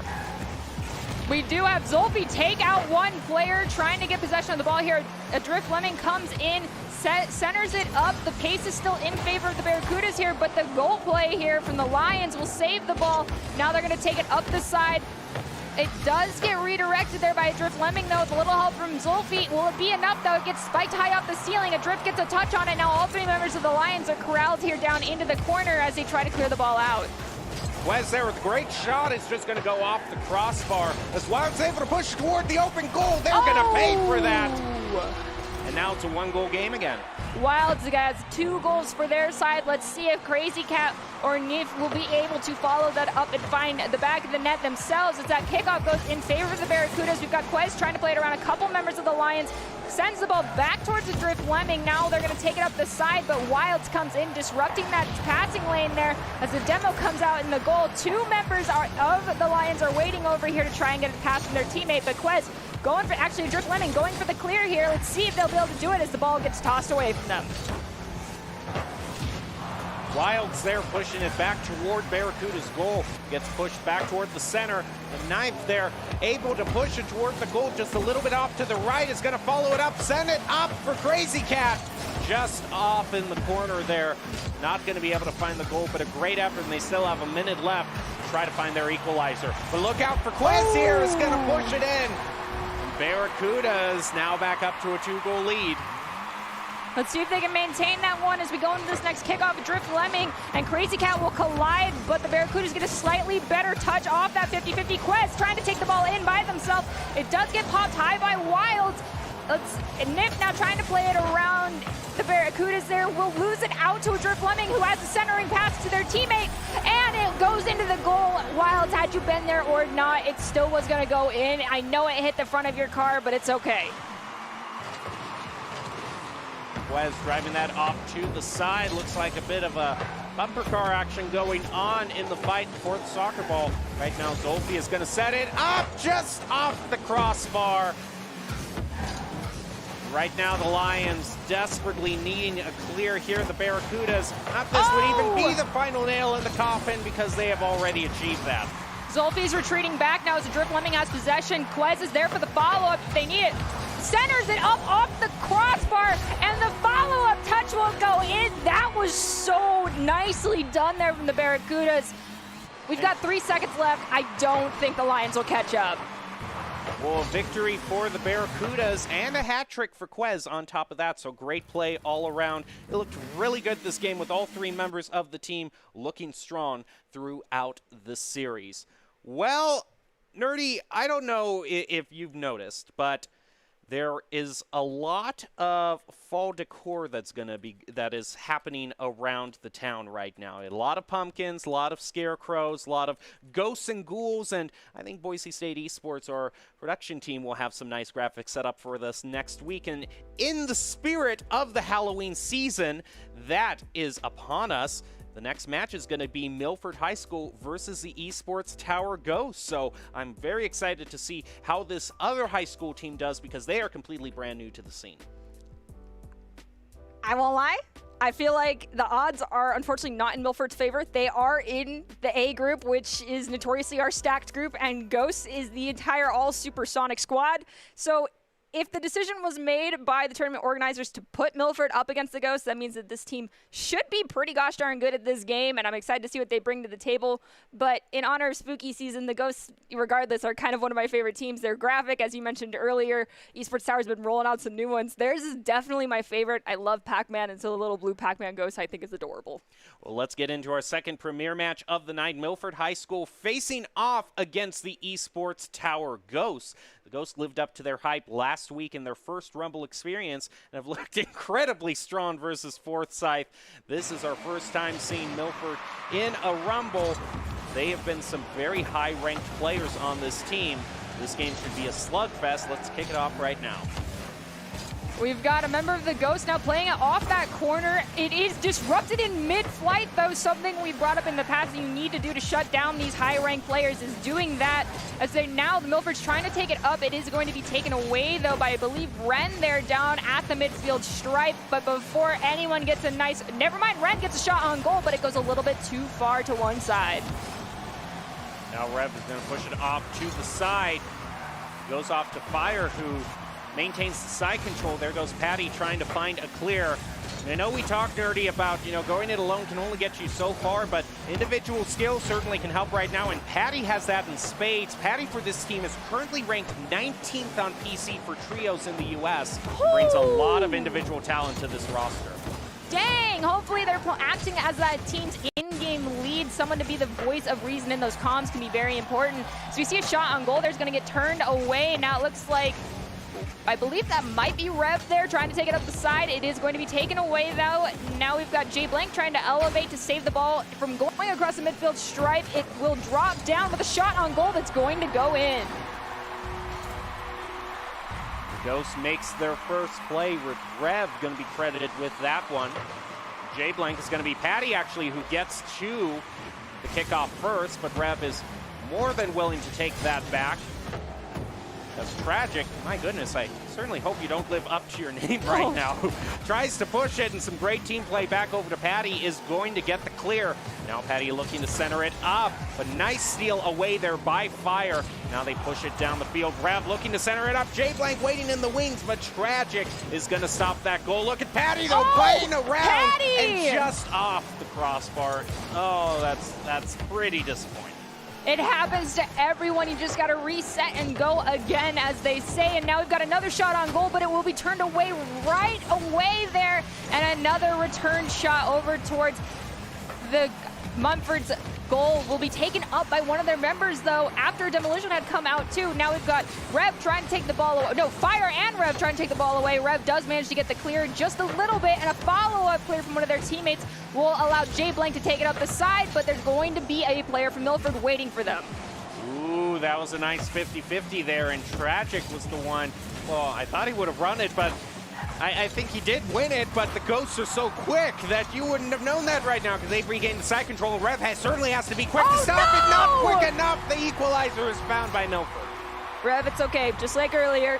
We do have Zolfi take out one player trying to get possession of the ball here. Adrift Lemming comes in, centers it up. The pace is still in favor of the Barracudas here, but the goal play here from the Lions will save the ball. Now they're going to take it up the side. It does get redirected there by Adrift Lemming, though, with a little help from Zolfi. Will it be enough, though? It gets spiked high off the ceiling. Adrift gets a touch on it. Now all 3 members of the Lions are corralled here down into the corner as they try to clear the ball out. Wes there with a great shot. It's just going to go off the crossbar. As Wild's able to push toward the open goal. They're going to pay for that. And now it's a 1-goal game again. Wilds has 2 goals for their side. Let's see if Crazy Cat or Nif will be able to follow that up and find the back of the net themselves. As that kickoff goes in favor of the Barracudas. We've got Quez trying to play it around a couple members of the Lions. Sends the ball back towards the Drift Lemming. Now they're going to take it up the side, but Wilds comes in, disrupting that passing lane there as the demo comes out in the goal. 2 members of the Lions are waiting over here to try and get a pass from their teammate, but Quez going for, actually Drift Lemming going for the clear here. Let's see if they'll be able to do it as the ball gets tossed away from them. Wilds there pushing it back toward Barracuda's goal. Gets pushed back toward the center. The Knife there able to push it toward the goal just a little bit off to the right. Is going to follow it up. Send it up for Crazy Cat. Just off in the corner there. Not going to be able to find the goal, but a great effort, and they still have a minute left to try to find their equalizer. But look out for Quez here. Is going to push it in. Barracudas now back up to a 2-goal lead. Let's see if they can maintain that one as we go into this next kickoff. Drift Lemming and Crazy Cat will collide, but the Barracudas get a slightly better touch off that 50-50. Quez trying to take the ball in by themselves. It does get popped high by Wilds. Nip now trying to play it around the Barracudas there. Will lose it out to a Drift Lemming, who has a centering pass to their teammate, and it goes into the goal. Wilds, had you been there or not, it still was going to go in. I know it hit the front of your car, but it's okay. Quez driving that off to the side. Looks like a bit of a bumper car action going on in the fight for the soccer ball. Right now, Zolfi is going to set it up just off the crossbar. Right now, the Lions desperately needing a clear here. The Barracudas, not this would even be the final nail in the coffin because they have already achieved that. Zolfi's retreating back now as the Drift Lemming has possession. Quez is there for the follow-up if they need it. Centers it up off the crossbar, and the follow-up touch will go in. That was so nicely done there from the Barracudas. We've got 3 seconds left. I don't think the Lions will catch up. Well, a victory for the Barracudas and a hat trick for Quez on top of that, so great play all around. It looked really good this game with all 3 members of the team looking strong throughout the series. Well, Nerdy, I don't know if you've noticed, but there is a lot of fall decor that is happening around the town right now. A lot of pumpkins, a lot of scarecrows, a lot of ghosts and ghouls, and I think Boise State Esports, our production team, will have some nice graphics set up for this next week. And in the spirit of the Halloween season that is upon us, the next match is going to be Milford High School versus the Esports Tower Ghosts. So I'm very excited to see how this other high school team does because they are completely brand new to the scene. I won't lie. I feel like the odds are unfortunately not in Milford's favor. They are in the A group, which is notoriously our stacked group, and Ghosts is the entire all supersonic squad. So if the decision was made by the tournament organizers to put Milford up against the Ghosts, that means that this team should be pretty gosh darn good at this game, and I'm excited to see what they bring to the table. But in honor of Spooky Season, the Ghosts, regardless, are kind of one of my favorite teams. They're graphic, as you mentioned earlier. Esports Tower's been rolling out some new ones. Theirs is definitely my favorite. I love Pac-Man, and so the little blue Pac-Man Ghost I think is adorable. Well, let's get into our second premier match of the night. Milford High School facing off against the Esports Tower Ghosts. The Ghosts lived up to their hype last week in their first Rumble experience and have looked incredibly strong versus Forsyth. This is our first time seeing Milford in a Rumble. They have been some very high-ranked players on this team. This game should be a slugfest. Let's kick it off right now. We've got a member of the Ghost now playing it off that corner. It is disrupted in mid-flight, though. Something we brought up in the past that you need to do to shut down these high-ranked players is doing that. As they now, the Milford's trying to take it up. It is going to be taken away, though, by, I believe, Ren there down at the midfield stripe. But before anyone gets a nice... Never mind, Ren gets a shot on goal, but it goes a little bit too far to one side. Now Rev is going to push it off to the side. Goes off to Fire, who maintains the side control. There goes Patty trying to find a clear. And I know we talked, Nerdy, about, going it alone can only get you so far, but individual skill certainly can help right now, and Patty has that in spades. Patty for this team is currently ranked 19th on PC for trios in the US. Brings a lot of individual talent to this roster. Dang! Hopefully they're acting as that team's in-game lead. Someone to be the voice of reason in those comms can be very important. So we see a shot on goal. There's going to get turned away. Now it looks like, I believe that might be Rev there trying to take it up the side. It is going to be taken away, though. Now we've got Jay Blank trying to elevate to save the ball from going across the midfield stripe. It will drop down with a shot on goal that's going to go in. Ghost makes their first play with Rev going to be credited with that one. Jay Blank is going to be Patty, actually, who gets to the kickoff first, but Rev is more than willing to take that back. That's tragic. My goodness, I certainly hope you don't live up to your name right now. Tries to push it, and some great team play back over to Patty is going to get the clear. Now Patty looking to center it up, but nice steal away there by Fire. Now they push it down the field. Rev looking to center it up. Jay Blank waiting in the wings, but Tragic is going to stop that goal. Look at Patty, though, playing around Patty! and just off the crossbar. Oh, that's pretty disappointing. It happens to everyone. You just got to reset and go again, as they say. And now we've got another shot on goal, but it will be turned away right away there. And another return shot over towards the Mumford's goal will be taken up by one of their members, though, after Demolition had come out, too. Now we've got Rev trying to take the ball away. No, Fire and Rev trying to take the ball away. Rev does manage to get the clear just a little bit, and a follow-up clear from one of their teammates will allow Jay Blank to take it up the side, but there's going to be a player from Milford waiting for them. Ooh, that was a nice 50-50 there, and Tragic was the one. Well, I thought he would have run it, but I think he did win it, but the Ghosts are so quick that you wouldn't have known that right now because they've regained the side control. Rev certainly has to be quick to stop it. Not quick enough. The equalizer is found by Milford. Rev, it's okay. Just like earlier,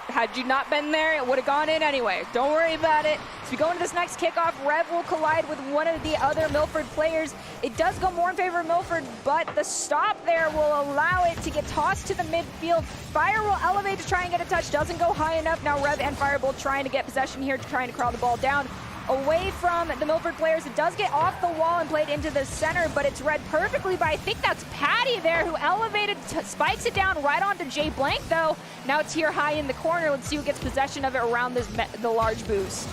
had you not been there, it would have gone in anyway. Don't worry about it. As we go into this next kickoff, Rev will collide with one of the other Milford players. It does go more in favor of Milford, but the stop there will allow it to get tossed to the midfield. Fire will elevate to try and get a touch. Doesn't go high enough. Now Rev and Fire both trying to get possession here, trying to crawl the ball down away from the Milford players. It does get off the wall and played into the center, but it's read perfectly by, I think that's Patty there, who elevated, spikes it down right onto Jay Blank, though. Now it's here high in the corner. Let's see who gets possession of it around this the large boost.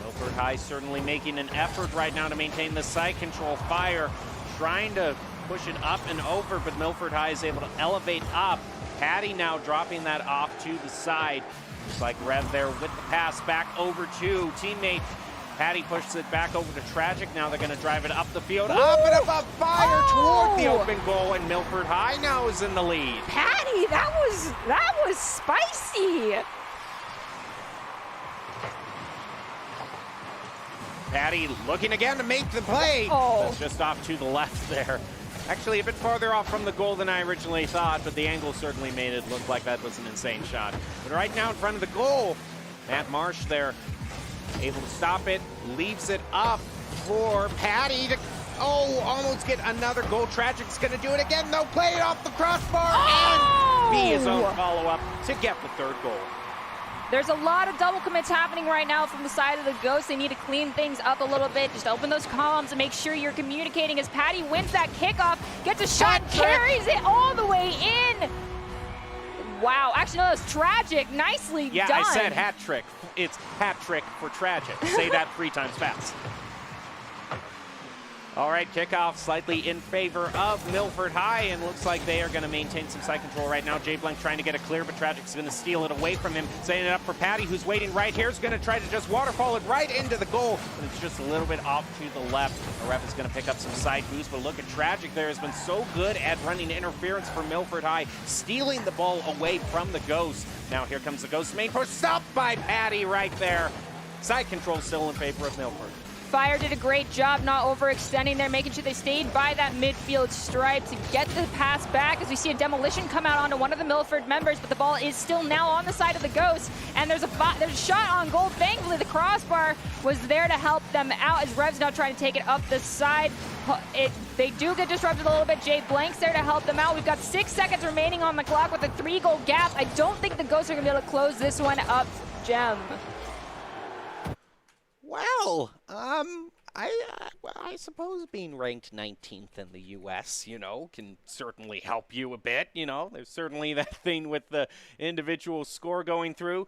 Milford High certainly making an effort right now to maintain the side control. Fire trying to push it up and over, but Milford High is able to elevate up. Patty now dropping that off to the side. Looks like Rev there with the pass back over to teammate. Patty pushes it back over to Tragic. Now they're going to drive it up the field. Woo! Up and above Fire toward the open goal, and Milford High now is in the lead. Patty, that was spicy. Patty looking again to make the play. That's just off to the left there. Actually, a bit farther off from the goal than I originally thought, but the angle certainly made it look like that was an insane shot. But right now in front of the goal, Matt Marsh there, able to stop it, leaves it up for Patty to Oh, almost get another goal. Tragic's going to do it again. They'll play it off the crossbar Oh! and be his own follow-up to get the third goal. There's a lot of double commits happening right now from the side of the Ghosts. They need to clean things up a little bit. Just open those columns and make sure you're communicating as Patty wins that kickoff, gets a shot, carries it all the way in. Wow, actually, no, that's Tragic. Nicely done. Yeah, I said hat trick. It's hat trick for Tragic. Say that 3 times fast. All right, kickoff slightly in favor of Milford High, and looks like they are going to maintain some side control right now. Jay Blank trying to get it clear, but Tragic's going to steal it away from him. Setting it up for Patty, who's waiting right here. Is going to try to just waterfall it right into the goal, but it's just a little bit off to the left. The ref is going to pick up some side boost, but look at Tragic there. Has been so good at running interference for Milford High, stealing the ball away from the Ghost. Now here comes the Ghost main post, stopped by Patty right there. Side control still in favor of Milford. Fire did a great job not overextending there, making sure they stayed by that midfield stripe to get the pass back as we see a demolition come out onto one of the Milford members, but the ball is still now on the side of the Ghost, and there's a shot on goal. Thankfully, the crossbar was there to help them out as Rev's now trying to take it up the side. They do get disrupted a little bit. Jay Blank's there to help them out. We've got 6 seconds remaining on the clock with a 3-goal gap. I don't think the Ghosts are going to be able to close this one up, Jem. Well, I suppose being ranked 19th in the U.S., can certainly help you a bit. There's certainly that thing with the individual score going through.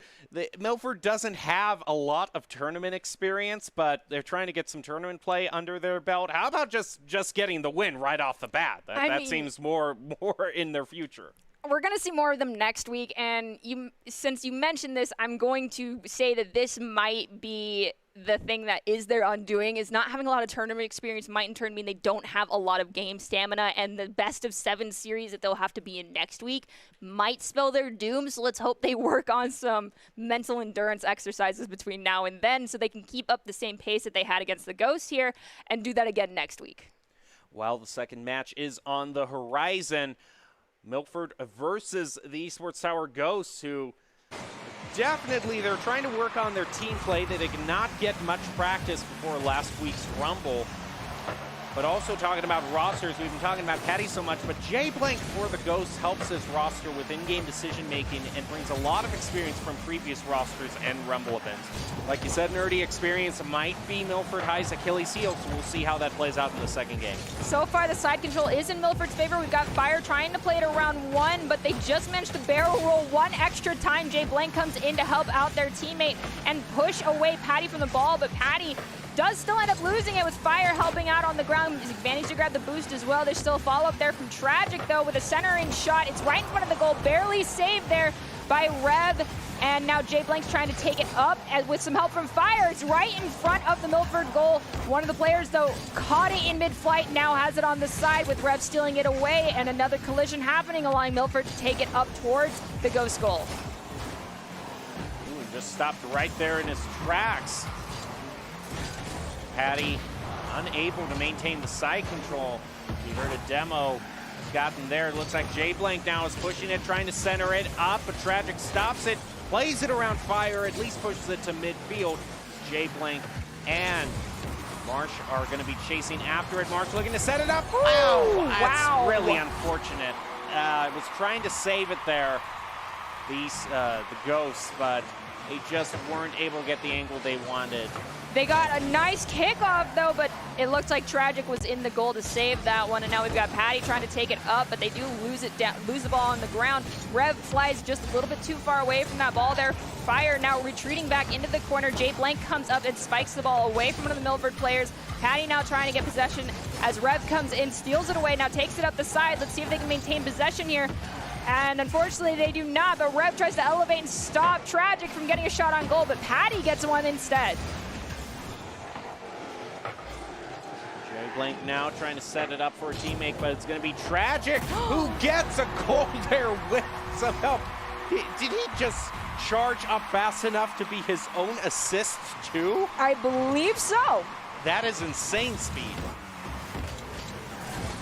Milford doesn't have a lot of tournament experience, but they're trying to get some tournament play under their belt. How about just getting the win right off the bat? That seems more in their future. We're going to see more of them next week, and since you mentioned this, I'm going to say that this might be the thing that is their undoing. Is not having a lot of tournament experience might in turn mean they don't have a lot of game stamina, and the best of 7 series that they'll have to be in next week might spell their doom. So let's hope they work on some mental endurance exercises between now and then so they can keep up the same pace that they had against the Ghosts here and do that again next week. Well, the second match is on the horizon. Milford versus the Esports Tower Ghosts, who definitely they're trying to work on their team play. They did not get much practice before last week's Rumble. But also talking about rosters, we've been talking about Patty so much, but Jay Blank for the Ghosts helps his roster with in-game decision-making and brings a lot of experience from previous rosters and Rumble events. Like you said, nerdy experience might be Milford High's Achilles heel, so we'll see how that plays out in the second game. So far, the side control is in Milford's favor. We've got Fire trying to play it around 1, but they just managed to barrel roll 1 extra time. Jay Blank comes in to help out their teammate and push away Patty from the ball, but Patty does still end up losing it with Fire helping out on the ground. He's managed to grab the boost as well. There's still a follow-up there from Tragic, though, with a center-in shot. It's right in front of the goal, barely saved there by Rev. And now Jay Blank's trying to take it up with some help from Fire. It's right in front of the Milford goal. One of the players, though, caught it in mid-flight, now has it on the side with Rev stealing it away, and another collision happening, allowing Milford to take it up towards the Ghost goal. Ooh, just stopped right there in his tracks. Patty unable to maintain the side control. We heard a demo gotten there. It looks like Jay Blank now is pushing it, trying to center it up, but Tragic stops it, plays it around Fire, at least pushes it to midfield. Jay Blank and Marsh are going to be chasing after it. Marsh looking to set it up. Wow, that's really unfortunate. I was trying to save it there, the Ghosts, but they just weren't able to get the angle they wanted. They got a nice kickoff, though, but it looked like Tragic was in the goal to save that one. And now we've got Patty trying to take it up, but they do lose the ball on the ground. Rev flies just a little bit too far away from that ball there. Fire now retreating back into the corner. Jay Blank comes up and spikes the ball away from one of the Milford players. Patty now trying to get possession as Rev comes in, steals it away, now takes it up the side. Let's see if they can maintain possession here. And unfortunately, they do not, but Rev tries to elevate and stop Tragic from getting a shot on goal, but Patty gets one instead. Blank now trying to set it up for a teammate, but it's going to be Tragic who gets a goal there with some help. Did he just charge up fast enough to be his own assist too? I believe so. That is insane speed.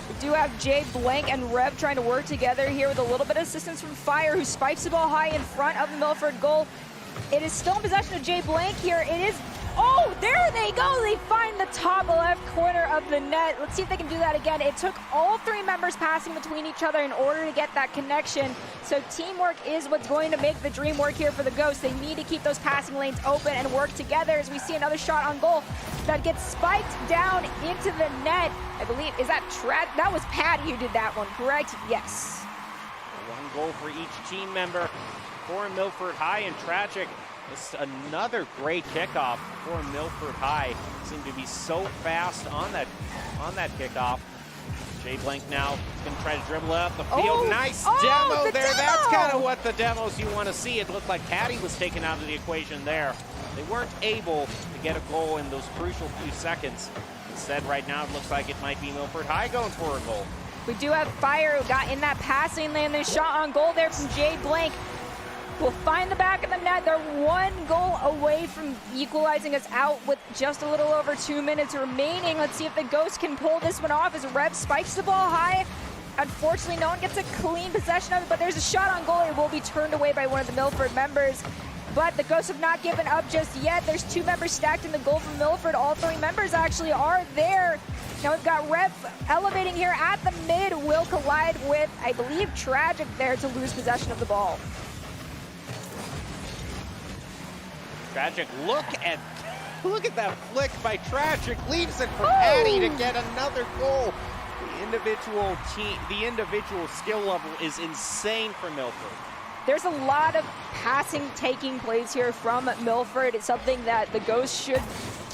We do have Jay Blank and Rev trying to work together here with a little bit of assistance from Fire, who spikes the ball high in front of the Milford goal. It is still in possession of Jay Blank here. It is, oh, there they go. They find the top left corner of the net. Let's see if they can do that again. It took all three members passing between each other in order to get that connection. So teamwork is what's going to make the dream work here for the Ghosts. They need to keep those passing lanes open and work together as we see another shot on goal that gets spiked down into the net. I believe, is that that was Patty who did that one, correct? Yes. One goal for each team member for Milford High, and Tragic. Just another great kickoff for Milford High. Seemed to be so fast on that kickoff. Jay Blank now going to try to dribble up the field. Nice demo there. That's kind of what the demos you want to see. It looked like Patty was taken out of the equation there. They weren't able to get a goal in those crucial few seconds. Instead, right now, it looks like it might be Milford High going for a goal. We do have Fire who got in that passing lane. The shot on goal there from Jay Blank will find the back of the net. They're one goal away from equalizing us out with just a little over 2 minutes remaining. Let's see if the Ghosts can pull this one off as Rev spikes the ball high. Unfortunately, no one gets a clean possession of it, but there's a shot on goal. It will be turned away by one of the Milford members. But the Ghosts have not given up just yet. There's two members stacked in the goal from Milford. All three members actually are there. Now we've got Rev elevating here at the mid. Will collide with, I believe, Tragic there to lose possession of the ball. Tragic, look at that flick by Tragic. Leaves it for Patty to get another goal. The individual skill level is insane for Milford. There's a lot of passing taking place here from Milford. It's something that the Ghosts should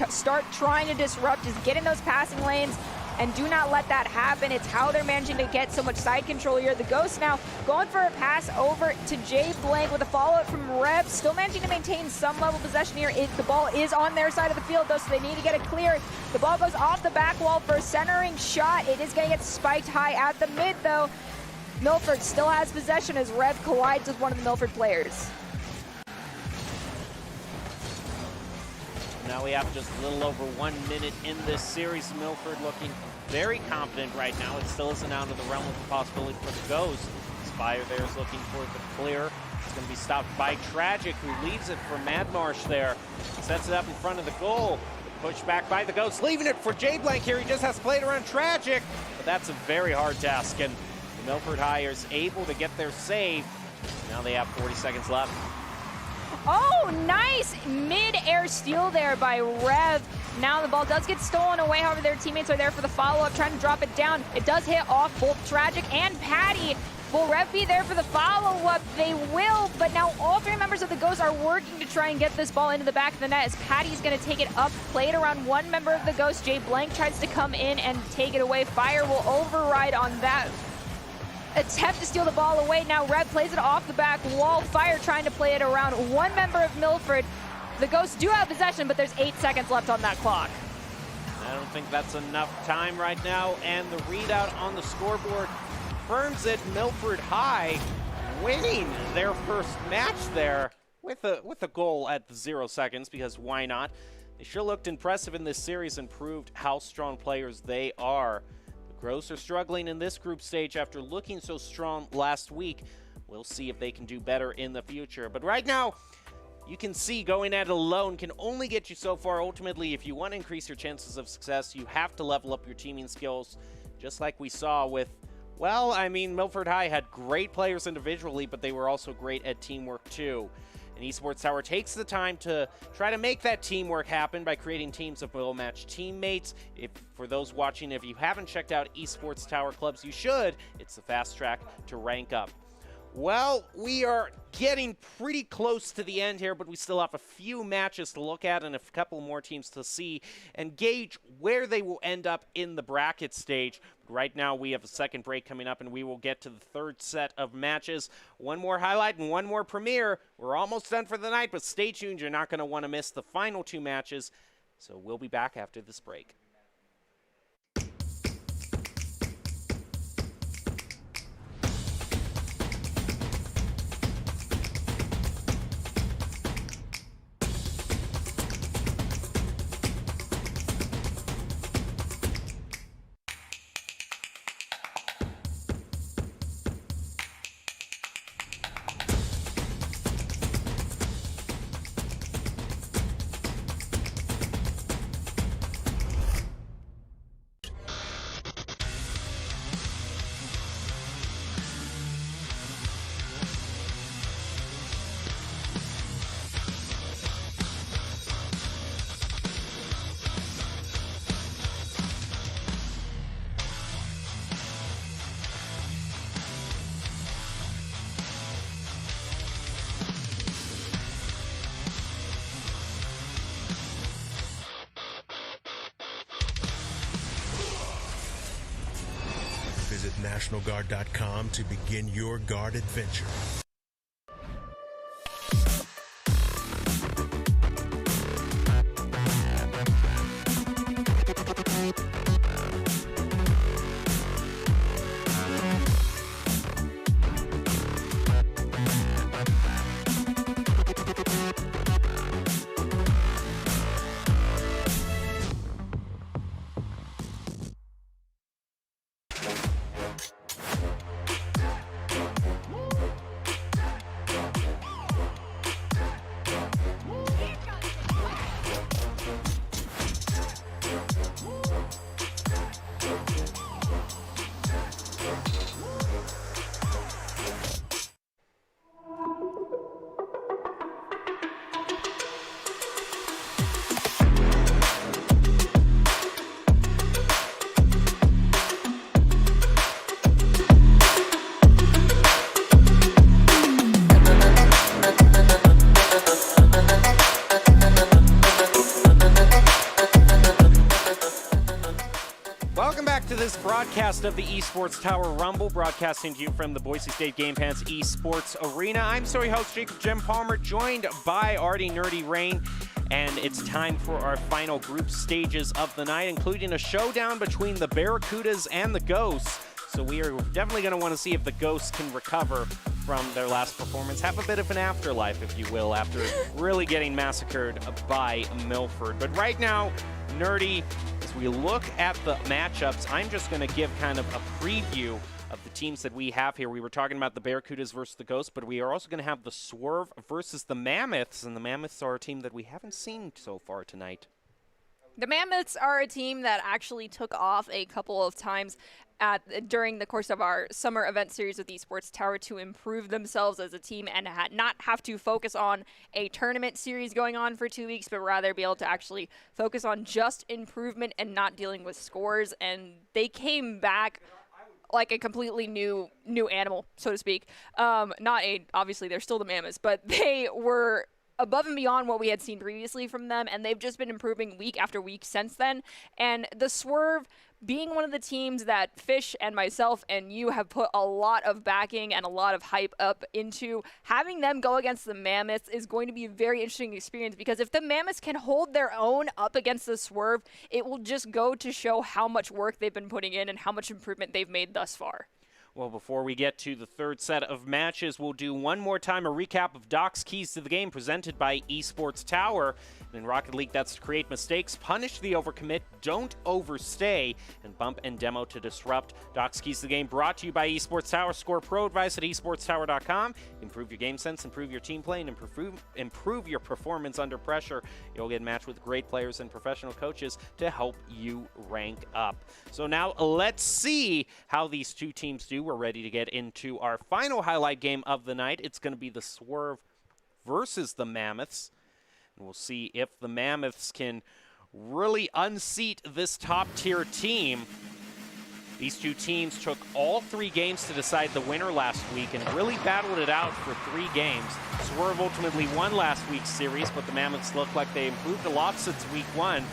start trying to disrupt, is get in those passing lanes and do not let that happen. It's how they're managing to get so much side control here. The Ghosts now going for a pass over to Jay Blank with a follow-up from Rev. Still managing to maintain some level of possession here. The ball is on their side of the field, though, so they need to get it clear. The ball goes off the back wall for a centering shot. It is going to get spiked high at the mid, though. Milford still has possession as Rev collides with one of the Milford players. Now we have just a little over 1 minute in this series. Milford looking very confident right now. It still isn't out of the realm of the possibility for the Ghosts. Spire there is looking for the clear. It's going to be stopped by Tragic, who leaves it for Madmarsh there. Sets it up in front of the goal. Pushed back by the Ghosts, leaving it for Jay Blank here. He just has to play it around Tragic, but that's a very hard task, and the Milford High is able to get their save. Now they have 40 seconds left. Oh, nice mid-air steal there by Rev. Now the ball does get stolen away. However, their teammates are there for the follow-up, trying to drop it down. It does hit off both Tragic and Patty. Will Rev be there for the follow-up? They will, but now all three members of the Ghosts are working to try and get this ball into the back of the net as Patty's going to take it up, play it around one member of the Ghosts. Jay Blank tries to come in and take it away. Fire will override on that attempt to steal the ball away. Now Rev plays it off the back wall. Fire trying to play it around one member of Milford. The Ghosts do have possession, but there's 8 seconds left on that clock. I don't think that's enough time right now, and the readout on the scoreboard confirms it. Milford High winning their first match there with a goal at 0 seconds, because why not? They sure looked impressive in this series and proved how strong players they are. Ghosts are struggling in this group stage after looking so strong last week. We'll see if they can do better in the future. But right now, you can see going at it alone can only get you so far. Ultimately, if you want to increase your chances of success, you have to level up your teaming skills, just like we saw with, well, I mean, Milford High had great players individually, but they were also great at teamwork too. And Esports Tower takes the time to try to make that teamwork happen by creating teams of well-matched teammates. For those watching, if you haven't checked out Esports Tower clubs, you should. It's the fast track to rank up. Well, we are getting pretty close to the end here, but we still have a few matches to look at and a couple more teams to see and gauge where they will end up in the bracket stage. Right now, we have a second break coming up, and we will get to the third set of matches. One more highlight and one more premiere. We're almost done for the night, but stay tuned. You're not going to want to miss the final two matches, so we'll be back after this break. Visit NationalGuard.com to begin your guard adventure. Welcome back to this broadcast of the Esports Tower Rumble, broadcasting to you from the Boise State Game Pants Esports Arena. I'm story host Jacob Jim Palmer, joined by Artie Nerdy Rain, and it's time for our final group stages of the night, including a showdown between the Barracudas and the Ghosts. So we are definitely going to want to see if the Ghosts can recover from their last performance, have a bit of an afterlife, if you will, after really getting massacred by Milford. But right now, Nerdy, as we look at the matchups, I'm just going to give kind of a preview of the teams that we have here. We were talking about the Barracudas versus the Ghosts, but we are also going to have the Swerve versus the Mammoths, and the Mammoths are a team that we haven't seen so far tonight. The Mammoths are a team that actually took off a couple of times during the course of our summer event series with Esports Tower to improve themselves as a team and not have to focus on a tournament series going on for 2 weeks, but rather be able to actually focus on just improvement and not dealing with scores. And they came back like a completely new animal, so to speak. Obviously they're still the Mammoths, but they were above and beyond what we had seen previously from them, and they've just been improving week after week since then. And the Swerve, being one of the teams that Fish and myself and you have put a lot of backing and a lot of hype up into, having them go against the Mammoths is going to be a very interesting experience, because if the Mammoths can hold their own up against the Swerve, it will just go to show how much work they've been putting in and how much improvement they've made thus far. Well, before we get to the third set of matches, we'll do one more time a recap of Doc's Keys to the Game presented by Esports Tower. And in Rocket League, that's to create mistakes, punish the overcommit, don't overstay, and bump and demo to disrupt. Doc's Keys to the Game brought to you by Esports Tower. Score pro advice at esportstower.com. Improve your game sense, improve your team play, and improve your performance under pressure. You'll get matched with great players and professional coaches to help you rank up. So now let's see how these two teams do. We're ready to get into our final highlight game of the night. It's going to be the Swerve versus the Mammoths. And we'll see if the Mammoths can really unseat this top-tier team. These two teams took all 3 games to decide the winner last week and really battled it out for 3 games. Swerve ultimately won last week's series, but the Mammoths look like they improved a lot since week 1.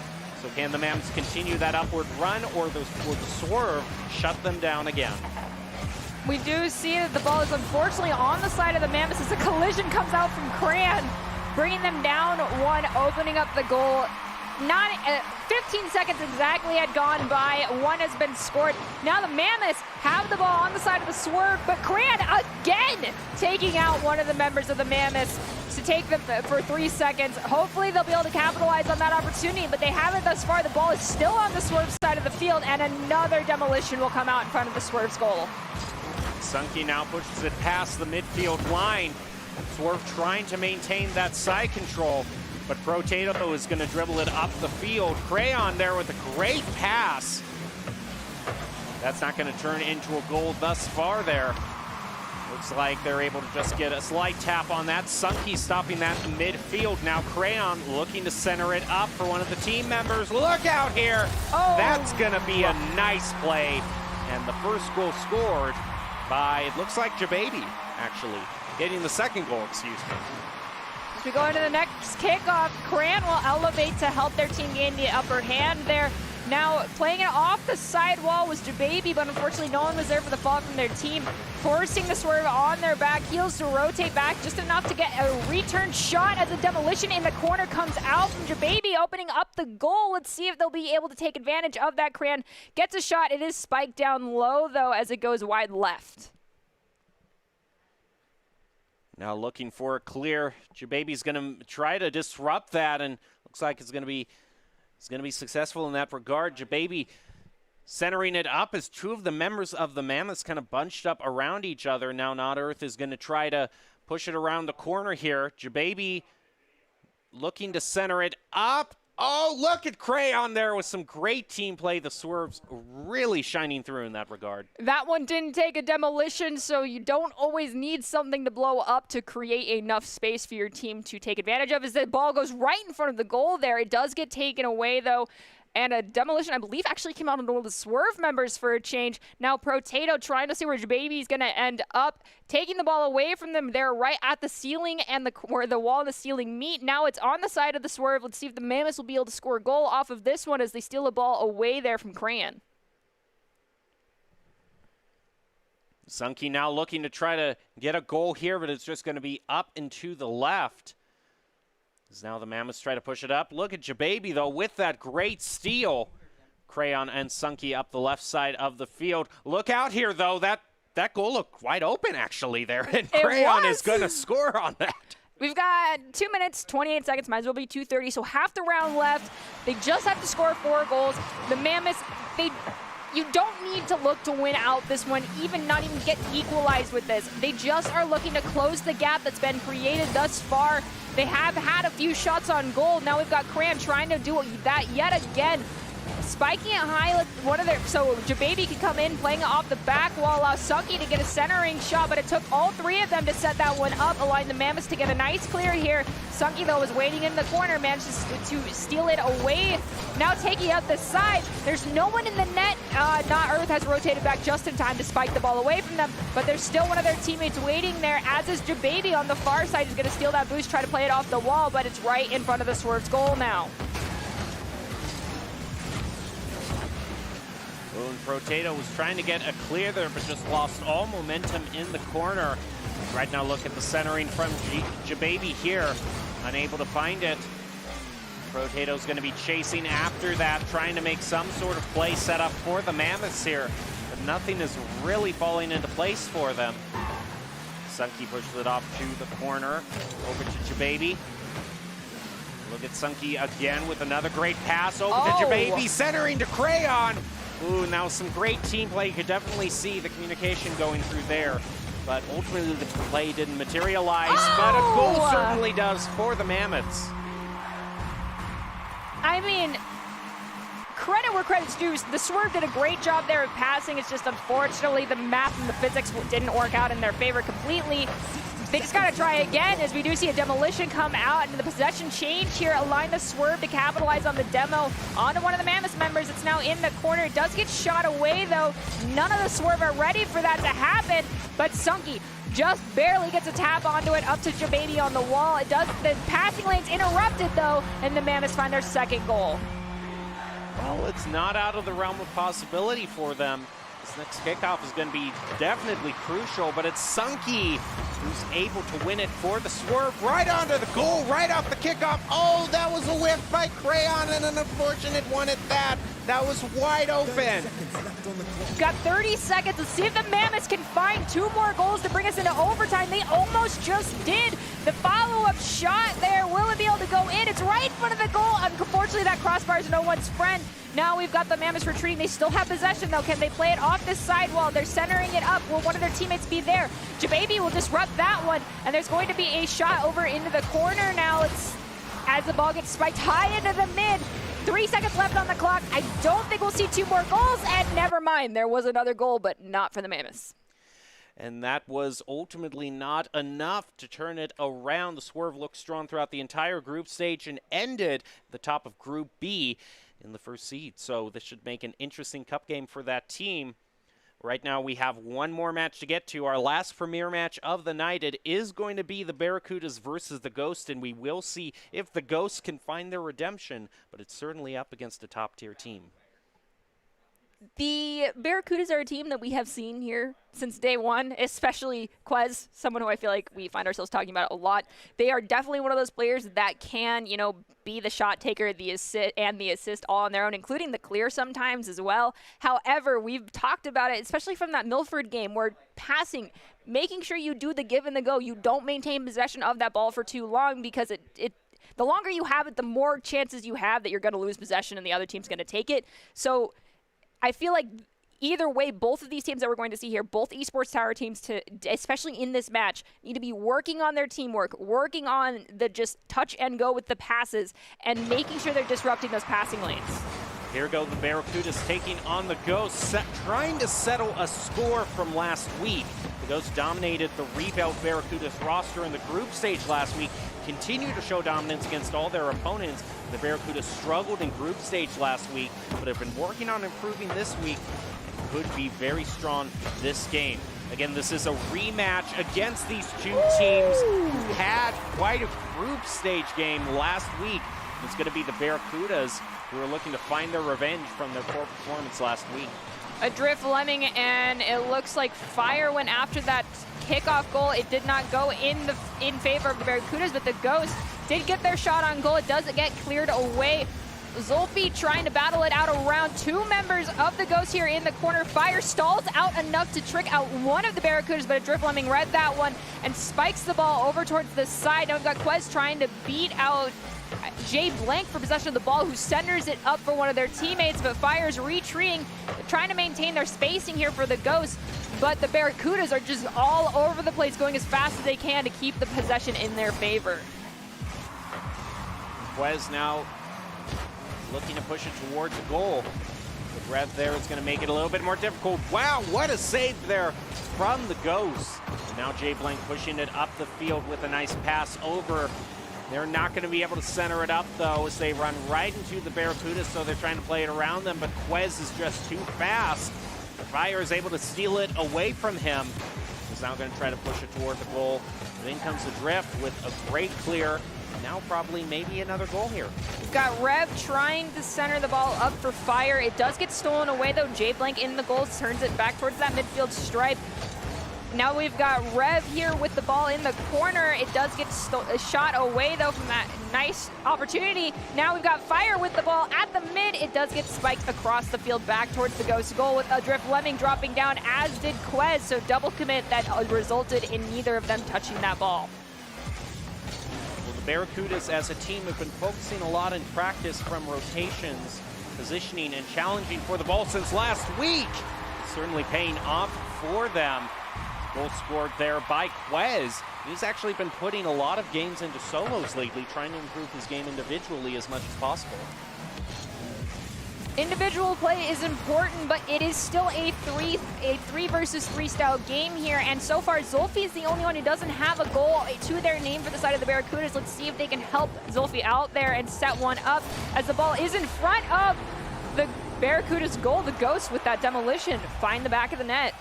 So can the Mammoths continue that upward run, or will the Swerve shut them down again? We do see that the ball is unfortunately on the side of the Mammoths as a collision comes out from Cran, bringing them down 1, opening up the goal. 15 seconds exactly had gone by. 1 has been scored. Now the Mammoths have the ball on the side of the Swerve, but Cran again taking out one of the members of the Mammoths to take them for 3 seconds. Hopefully they'll be able to capitalize on that opportunity, but they haven't thus far. The ball is still on the Swerve side of the field, and another demolition will come out in front of the Swerve's goal. Sunky now pushes it past the midfield line. Swerve trying to maintain that side control, but Protato is going to dribble it up the field. Crayon there with a great pass. That's not going to turn into a goal thus far there. Looks like they're able to just get a slight tap on that. Sunky stopping that in midfield. Now Crayon looking to center it up for one of the team members. Look out here. Oh. That's going to be a nice play. And the first goal scored by, it looks like Jababy, actually, getting the second goal, excuse me. As we go into the next kickoff, Cran will elevate to help their team gain the upper hand there. Now, playing it off the sidewall was Jababy, but unfortunately no one was there for the fall from their team, forcing the swerve on their back heels to rotate back just enough to get a return shot as a demolition in the corner comes out from Jababy, opening up the goal. Let's see if they'll be able to take advantage of that. Cran gets a shot. It is spiked down low, though, as it goes wide left. Now looking for a clear. Jababy's going to try to disrupt that, and looks like it's going to be successful in that regard. Jababy centering it up as two of the members of the Mammoths kind of bunched up around each other. Now Not Earth is going to try to push it around the corner here. Jababy looking to center it up. Oh, look at Crayon there with some great team play. The swerves really shining through in that regard. That one didn't take a demolition, so you don't always need something to blow up to create enough space for your team to take advantage of. As the ball goes right in front of the goal there, it does get taken away, though. And a demolition, I believe, actually came out on one of the Swerve members for a change. Now Potato trying to see where Jababy's going to end up, taking the ball away from them. They're right at the ceiling and where the wall and the ceiling meet. Now it's on the side of the Swerve. Let's see if the Mammoths will be able to score a goal off of this one as they steal a ball away there from Crayon. Sunky now looking to try to get a goal here, but it's just going to be up and to the left. As now the Mammoths try to push it up. Look at Jababy, though, with that great steal. Crayon and Sunky up the left side of the field. Look out here, though. That goal looked wide open, actually, there. And Crayon is going to score on that. We've got 2 minutes, 28 seconds. Might as well be 2:30, so half the round left. They just have to score 4 goals. The Mammoths, you don't need to look to win out this one, not even get equalized with this. They just are looking to close the gap that's been created thus far. They have had a few shots on goal. Now we've got Cran trying to do that yet again. Spiking it high, so Jababy can come in, playing it off the back wall, allow Sunky to get a centering shot, but it took all 3 of them to set that one up, allowing the Mammoths to get a nice clear here. Sunky, though, was waiting in the corner, managed to steal it away. Now taking out the side, there's no one in the net. Not Earth has rotated back just in time to spike the ball away from them, but there's still one of their teammates waiting there, as is Jababy on the far side. He's going to steal that boost, try to play it off the wall, but it's right in front of the Swerve's goal now. Potato was trying to get a clear there, but just lost all momentum in the corner. Right now, look at the centering from Jababy here. Unable to find it. Potato's going to be chasing after that, trying to make some sort of play set up for the Mammoths here. But nothing is really falling into place for them. Sunky pushes it off to the corner. Over to Jababy. Look at Sunky again with another great pass over to Jababy, centering to Crayon. Ooh, now some great team play. You could definitely see the communication going through there. But ultimately, the play didn't materialize. But a goal certainly does for the Mammoths. I mean, credit where credit's due. The Swerve did a great job there of passing. It's just unfortunately the math and the physics didn't work out in their favor completely. They just got to try again, as we do see a demolition come out, and the possession change here, allowing the Swerve to capitalize on the demo onto one of the Mammoths members. It's now in the corner. It does get shot away, though. None of the Swerve are ready for that to happen, but Sunky just barely gets a tap onto it, up to Jababy on the wall. The passing lane's interrupted, though, and the Mammoths find their second goal. Well, it's not out of the realm of possibility for them. This next kickoff is going to be definitely crucial, but it's Sunky who's able to win it for the Swerve. Right onto the goal, right off the kickoff. Oh, that was a whiff by Crayon, and an unfortunate one at that. That was wide open. Got 30 seconds. Let's see if the Mammoths can find 2 more goals to bring us into overtime. They almost just did. The follow-up shot there, will it be able to go in? It's right in front of the goal. Unfortunately, that crossbar is no one's friend. Now we've got the Mammoths retreating. They still have possession, though. Can they play it off this sidewall? They're centering it up. Will one of their teammates be there? Jababy will disrupt that one, and there's going to be a shot over into the corner now. It's as the ball gets spiked high into the mid. 3 seconds left on the clock. I don't think we'll see 2 more goals, and never mind. There was another goal, but not for the Mammoths. And that was ultimately not enough to turn it around. The Swerve looked strong throughout the entire group stage and ended at the top of Group B in the first seed. So this should make an interesting cup game for that team. Right now we have one more match to get to, our last premier match of the night. It is going to be the Barracudas versus the Ghost, and we will see if the Ghosts can find their redemption, but it's certainly up against a top-tier team. The Barracudas are a team that we have seen here since day one, especially Quez, someone who I feel like we find ourselves talking about a lot. They are definitely one of those players that can, be the shot taker, the assist all on their own, including the clear sometimes as well. However, we've talked about it, especially from that Milford game, where passing, making sure you do the give and the go. You don't maintain possession of that ball for too long, because the longer you have it, the more chances you have that you're going to lose possession and the other team's going to take it. So I feel like either way, both of these teams that we're going to see here, both Esports Tower teams, especially in this match, need to be working on their teamwork, working on the just touch and go with the passes, and making sure they're disrupting those passing lanes. Here go the Barracudas taking on the Ghosts, trying to settle a score from last week. The Ghosts dominated the rebuilt Barracudas roster in the group stage last week, continue to show dominance against all their opponents. The Barracudas struggled in group stage last week, but have been working on improving this week and could be very strong this game. Again, this is a rematch against these two teams who had quite a group stage game last week. It's going to be the Barracudas who are looking to find their revenge from their poor performance last week. Adrift Lemming, and it looks like Fire went after that kickoff goal. It did not go in favor of the Barracudas, but the Ghosts did get their shot on goal. It does get cleared away. Zolfi trying to battle it out around two members of the Ghosts here in the corner. Fire stalls out enough to trick out one of the Barracudas, but Adrift Lemming read that one and spikes the ball over towards the side. Now we've got Quez trying to beat out Jay Blank for possession of the ball, who centers it up for one of their teammates, but Fire's retreating, trying to maintain their spacing here for the Ghosts, but the Barracudas are just all over the place, going as fast as they can to keep the possession in their favor. Quez now looking to push it towards a goal. The Rev there is going to make it a little bit more difficult. Wow, what a save there from the Ghosts. And now Jay Blank pushing it up the field with a nice pass over. They're not going to be able to center it up, though, as they run right into the Barracudas, so they're trying to play it around them, but Quez is just too fast. Fire is able to steal it away from him. He's now going to try to push it toward the goal. And in comes the Drift with a great clear. Now probably maybe another goal here. We've got Rev trying to center the ball up for Fire. It does get stolen away, though. Jay Blank in the goal turns it back towards that midfield stripe. Now we've got Rev here with the ball in the corner. It does get shot away, though, from that nice opportunity. Now we've got Fire with the ball at the mid. It does get spiked across the field back towards the Ghost goal, with Adrift Lemming dropping down, as did Quez. So double commit that resulted in neither of them touching that ball. Well, the Barracudas as a team have been focusing a lot in practice from rotations, positioning, and challenging for the ball since last week. It's certainly paying off for them. Goal scored there by Quez. He's actually been putting a lot of games into solos lately, trying to improve his game individually as much as possible. Individual play is important, but it is still a three versus three style game here. And so far, Zolfi is the only one who doesn't have a goal to their name for the side of the Barracudas. Let's see if they can help Zolfi out there and set one up, as the ball is in front of the Barracudas goal. The Ghosts with that demolition find the back of the net.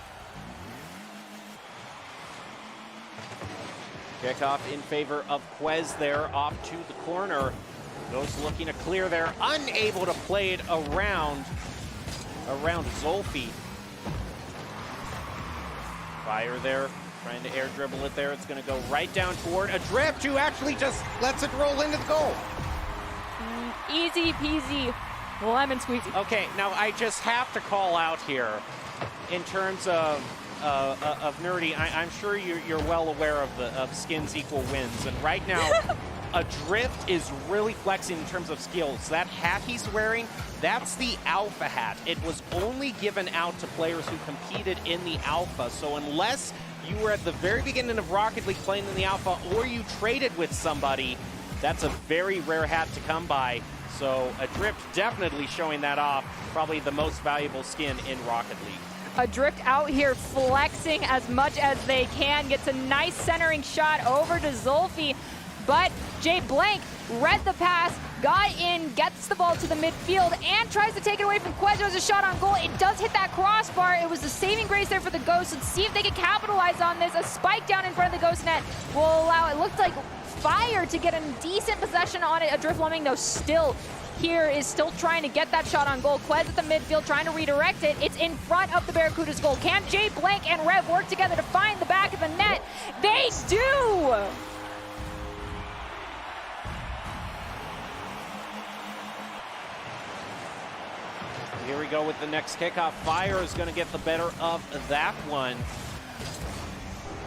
Kickoff in favor of Quez there, off to the corner. Ghosts looking to clear there, unable to play it around Zolfi. Fire there, trying to air dribble it there. It's going to go right down toward Adrift, who actually just lets it roll into the goal. Easy peasy, lemon squeezy. Okay, now I just have to call out here, in terms of nerdy, I'm sure you're well aware of skins equal wins, and right now Adrift is really flexing in terms of skills. That hat he's wearing, that's the Alpha hat. It was only given out to players who competed in the Alpha, so unless you were at the very beginning of Rocket League playing in the Alpha, or you traded with somebody, that's a very rare hat to come by. So Adrift definitely showing that off, probably the most valuable skin in Rocket League. Adrift out here flexing as much as they can, gets a nice centering shot over to Zolfi, but Jay Blank read the pass, got in, gets the ball to the midfield, and tries to take it away from Quez. There's a shot on goal. It does hit that crossbar. It was a saving grace there for the Ghosts. Let's see if they can capitalize on this. A spike down in front of the Ghost net will allow, it looked like, Fire to get a decent possession on it. Adrift Lemming, though, still here is still trying to get that shot on goal. Quez at the midfield trying to redirect it. It's in front of the Barracuda's goal. Can Jay Blank and Rev work together to find the back of the net? They do! Here we go with the next kickoff. Fire is going to get the better of that one.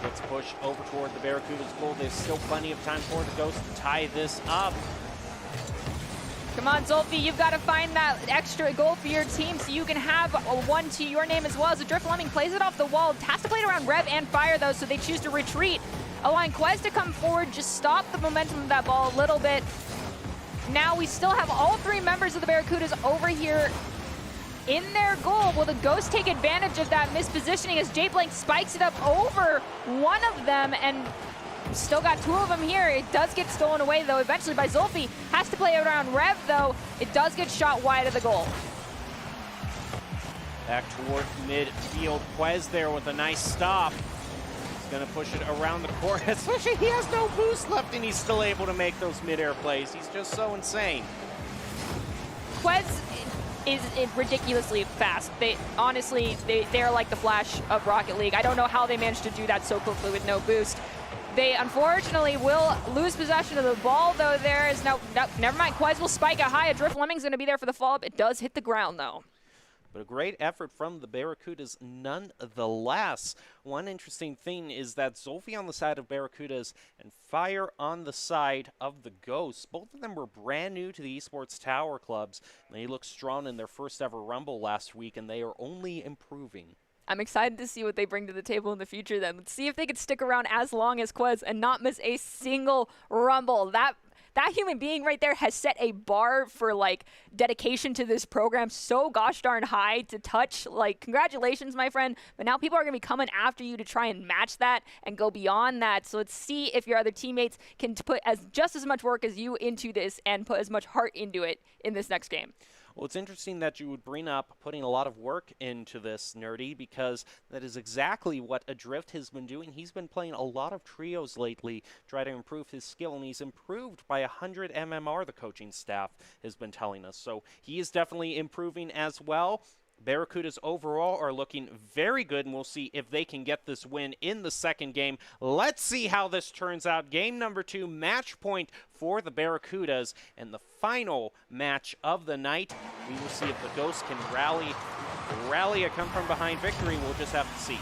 Gets pushed over toward the Barracuda's goal. There's still plenty of time for the Ghost to tie this up. Come on, Zolfi, you've got to find that extra goal for your team so you can have a one to your name as well. As Drift Lemming plays it off the wall, has to play it around Rev and Fire though, so they choose to retreat. Allowing Quez to come forward, just stop the momentum of that ball a little bit. Now we still have all three members of the Barracudas over here in their goal. Will the Ghost take advantage of that mispositioning as Jay Blank spikes it up over one of them, and still got two of them here. It does get stolen away though eventually by Zolfi. Has to play it around Rev though. It does get shot wide of the goal. Back toward midfield. Quez there with a nice stop. He's going to push it around the court. Especially he has no boost left and he's still able to make those mid-air plays. He's just so insane. Quez is ridiculously fast. They're like the Flash of Rocket League. I don't know how they managed to do that so quickly with no boost. They unfortunately will lose possession of the ball though. There is no, never mind. Quez will spike it high. Drift Lemming's going to be there for the follow-up. It does hit the ground though. But a great effort from the Barracudas nonetheless. One interesting thing is that Zolfi on the side of Barracudas and Fire on the side of the Ghosts. Both of them were brand new to the Esports Tower clubs. They looked strong in their first ever Rumble last week, and they are only improving. I'm excited to see what they bring to the table in the future then. Let's see if they could stick around as long as Quez and not miss a single Rumble. That human being right there has set a bar for like dedication to this program so gosh darn high to touch. Like, congratulations, my friend. But now people are going to be coming after you to try and match that and go beyond that. So let's see if your other teammates can put just as much work as you into this and put as much heart into it in this next game. Well, it's interesting that you would bring up putting a lot of work into this, Nerdy, because that is exactly what Adrift has been doing. He's been playing a lot of trios lately, trying to improve his skill, and he's improved by 100 MMR, the coaching staff has been telling us. So he is definitely improving as well. Barracudas overall are looking very good, and we'll see if they can get this win in the second game. Let's see how this turns out. Game number 2, match point for the Barracudas, and the final match of the night. We will see if the Ghosts can rally a come-from-behind victory. We'll just have to see.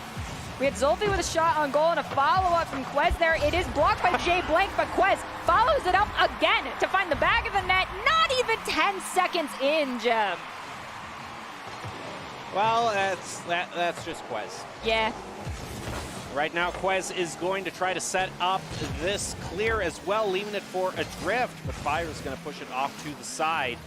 We had Zolfi with a shot on goal and a follow-up from Quez there. It is blocked by Jay Blank, but Quez follows it up again to find the back of the net. Not even 10 seconds in, Jem. Well, that's just Quez. Yeah. Right now, Quez is going to try to set up this clear as well, leaving it for Adrift, but Fire is going to push it off to the side.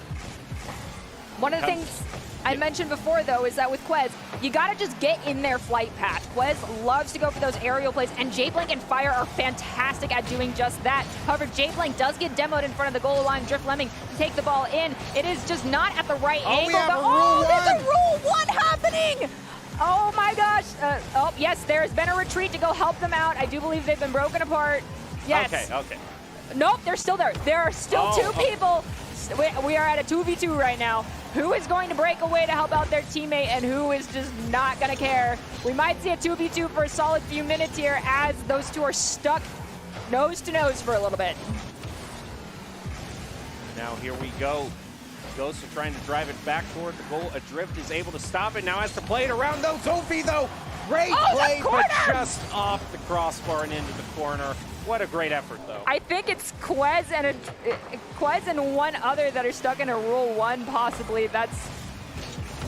One of the things I mentioned before, though, is that with Quez, you got to just get in their flight path. Quez loves to go for those aerial plays, and Jay Blank and Fire are fantastic at doing just that. However, Jay Blank does get demoed in front of the goal line. Drift Lemming to take the ball in. It is just not at the right angle. There's a Rule 1 happening! Oh my gosh. Oh, yes, there's been a retreat to go help them out. I do believe they've been broken apart. Yes. Okay. Nope, they're still there. There are still two people. We are at a 2v2 right now. Who is going to break away to help out their teammate and who is just not going to care? We might see a 2v2 for a solid few minutes here as those two are stuck nose to nose for a little bit. Now here we go. Ghosts are trying to drive it back toward the goal. Adrift is able to stop it. Now has to play it around though. Zolfi though. Great play, but just off the crossbar and into the corner. What a great effort though. I think it's Quez and one other that are stuck in a Rule 1 possibly.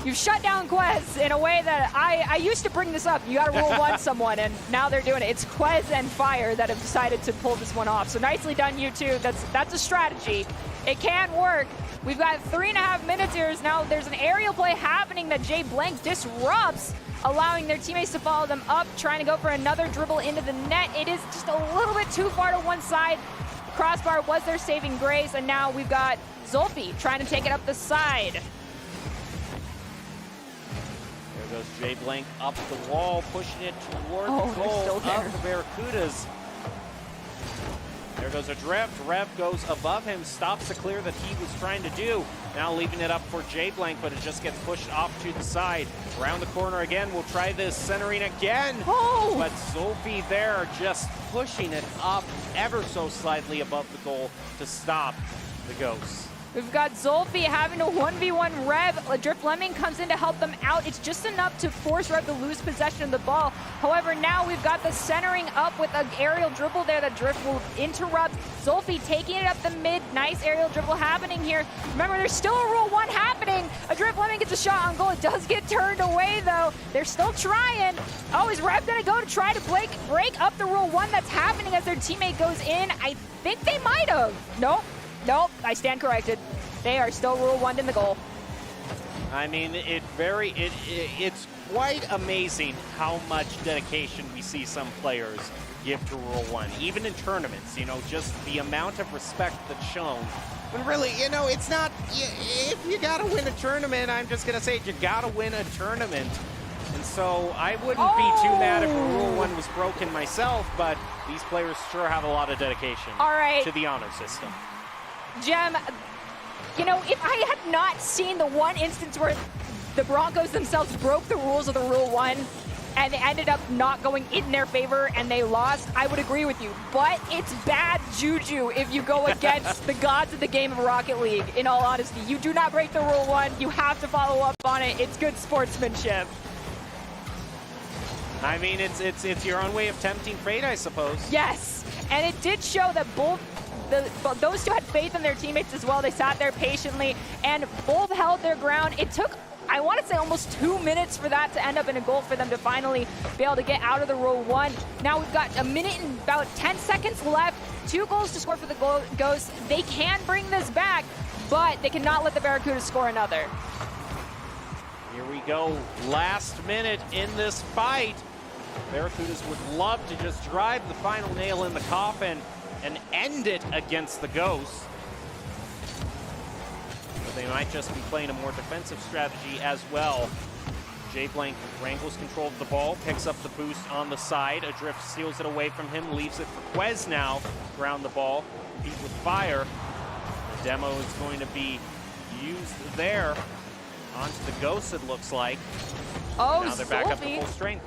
You've shut down Quez in a way that I used to bring this up. You got to Rule 1 someone, and now they're doing it. It's Quez and Fire that have decided to pull this one off. So nicely done, you two. That's a strategy. It can work. We've got 3.5 minutes here. Now there's an aerial play happening that Jay Blank disrupts, allowing their teammates to follow them up, trying to go for another dribble into the net. It is just a little bit too far to one side. Crossbar was their saving grace, and now we've got Zolfi trying to take it up the side. There goes Jay Blank up the wall, pushing it toward the goal of the Barracudas. There goes a drift. Rev goes above him, stops the clear that he was trying to do. Now leaving it up for J-Blank, but it just gets pushed off to the side. Around the corner again, we'll try this centering again. Oh! But Zolfi there just pushing it up ever so slightly above the goal to stop the Ghosts. We've got Zolfi having a 1v1 Rev. Drift Lemming comes in to help them out. It's just enough to force Rev to lose possession of the ball. However, now we've got the centering up with an aerial dribble there that Drift will interrupt. Zolfi taking it up the mid. Nice aerial dribble happening here. Remember, there's still a Rule 1 happening. A Drift Lemming gets a shot on goal. It does get turned away, though. They're still trying. Oh, is Rev going to go to try to break up the Rule 1 that's happening as their teammate goes in? I think they might have. Nope, I stand corrected. They are still Rule 1 in the goal. I mean, it's quite amazing how much dedication we see some players give to Rule 1, even in tournaments, you know, just the amount of respect that's shown. When really, you know, it's not, if you gotta win a tournament, I'm just gonna say it, you gotta win a tournament. And so I wouldn't be too mad if Rule 1 was broken myself, but these players sure have a lot of dedication to the honor system. Jem, you know, if I had not seen the one instance where the Broncos themselves broke the rules of the Rule 1 and it ended up not going in their favor and they lost, I would agree with you. But it's bad juju if you go against the gods of the game of Rocket League, in all honesty. You do not break the Rule 1. You have to follow up on it. It's good sportsmanship. I mean, it's your own way of tempting fate, I suppose. Yes, and it did show that those two had faith in their teammates as well. They sat there patiently, and both held their ground. It took, I want to say, almost 2 minutes for that to end up in a goal for them to finally be able to get out of the Rule 1. Now we've got a minute and about 10 seconds left. 2 goals to score for the Ghosts. They can bring this back, but they cannot let the Barracudas score another. Here we go, last minute in this fight. Barracudas would love to just drive the final nail in the coffin and end it against the Ghosts. But they might just be playing a more defensive strategy as well. J-Blank wrangles control of the ball, picks up the boost on the side. Adrift steals it away from him, leaves it for Quez now. Ground the ball, beat with fire. The demo is going to be used there. Onto the Ghosts, it looks like. Oh, now they're back up to full strength.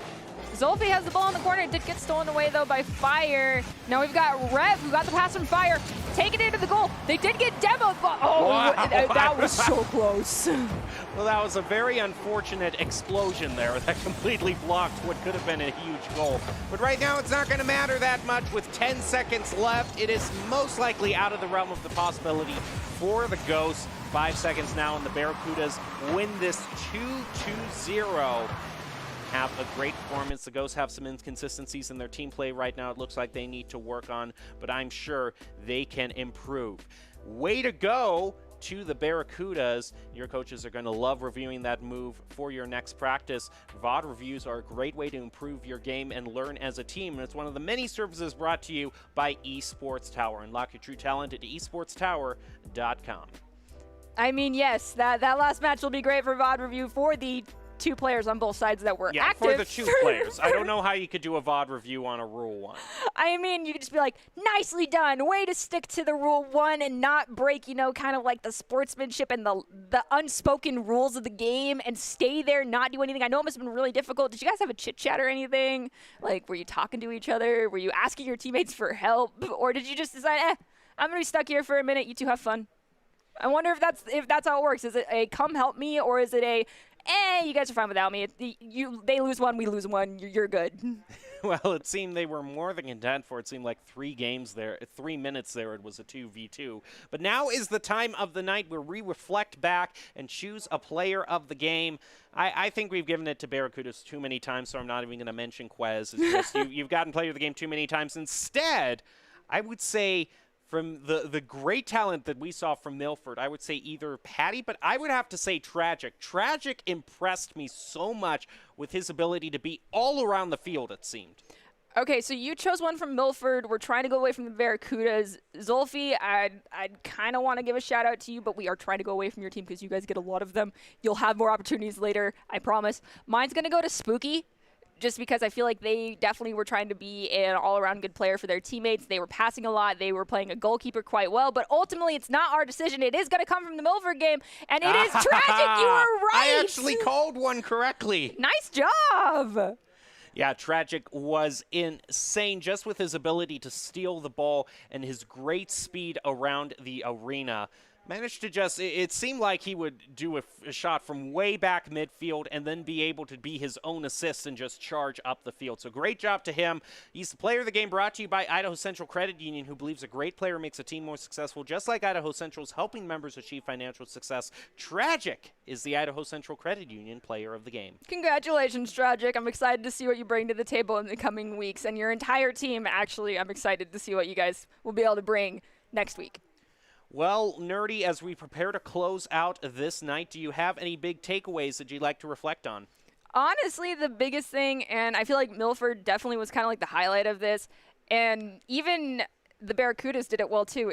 Zolfi has the ball in the corner. It did get stolen away, though, by Fire. Now we've got Rev, who got the pass from Fire, taking it into the goal. They did get demoed, but wow. That was so close. Well, that was a very unfortunate explosion there that completely blocked what could have been a huge goal. But right now, it's not going to matter that much. With 10 seconds left, it is most likely out of the realm of the possibility for the Ghosts. 5 seconds now, and the Barracudas win this 2-0. Have a great performance. The Ghosts have some inconsistencies in their team play right now. It looks like they need to work on, but I'm sure they can improve. Way to go to the Barracudas. Your coaches are going to love reviewing that move for your next practice. VOD reviews are a great way to improve your game and learn as a team, and it's one of the many services brought to you by Esports Tower. Unlock your true talent at esportstower.com. I mean, yes, that last match will be great for VOD review for the 2 players on both sides that were active. For the 2 players. I don't know how you could do a VOD review on a Rule 1. I mean, you could just be like, nicely done. Way to stick to the Rule 1 and not break, you know, kind of like the sportsmanship and the unspoken rules of the game and stay there, not do anything. I know it must have been really difficult. Did you guys have a chit-chat or anything? Like, were you talking to each other? Were you asking your teammates for help? Or did you just decide, I'm going to be stuck here for a minute. You two have fun. I wonder if that's how it works. Is it a come help me, or is it a you guys are fine without me? They lose 1, we lose 1. You're good. Well, it seemed they were more than content for it seemed like 3 minutes there. It was a 2v2. But now is the time of the night where we reflect back and choose a player of the game. I think we've given it to Barracudas too many times, so I'm not even going to mention Quez. It's just you've gotten player of the game too many times. Instead, I would say, from the great talent that we saw from Milford, I would say either Patty, but I would have to say Tragic. Tragic impressed me so much with his ability to be all around the field, it seemed. Okay, so you chose one from Milford. We're trying to go away from the Barracudas. Zolfi, I'd kind of want to give a shout-out to you, but we are trying to go away from your team because you guys get a lot of them. You'll have more opportunities later, I promise. Mine's going to go to Spooky. just because I feel like they definitely were trying to be an all-around good player for their teammates. They were passing a lot. They were playing a goalkeeper quite well. But ultimately, it's not our decision. It is going to come from the Milford game, and it is tragic. You were right. I actually called one correctly. Nice job. Yeah, Tragic was insane just with his ability to steal the ball and his great speed around the arena. Managed to just, it seemed like he would do a shot from way back midfield and then be able to be his own assist and just charge up the field. So great job to him. He's the player of the game, brought to you by Idaho Central Credit Union, who believes a great player makes a team more successful, just like Idaho Central's helping members achieve financial success. Tragic is the Idaho Central Credit Union player of the game. Congratulations, Tragic. I'm excited to see what you bring to the table in the coming weeks. And your entire team, actually, I'm excited to see what you guys will be able to bring next week. Well, Nerdy, as we prepare to close out this night, do you have any big takeaways that you'd like to reflect on? Honestly, the biggest thing, and I feel like Milford definitely was kind of like the highlight of this, and even the Barracudas did it well too.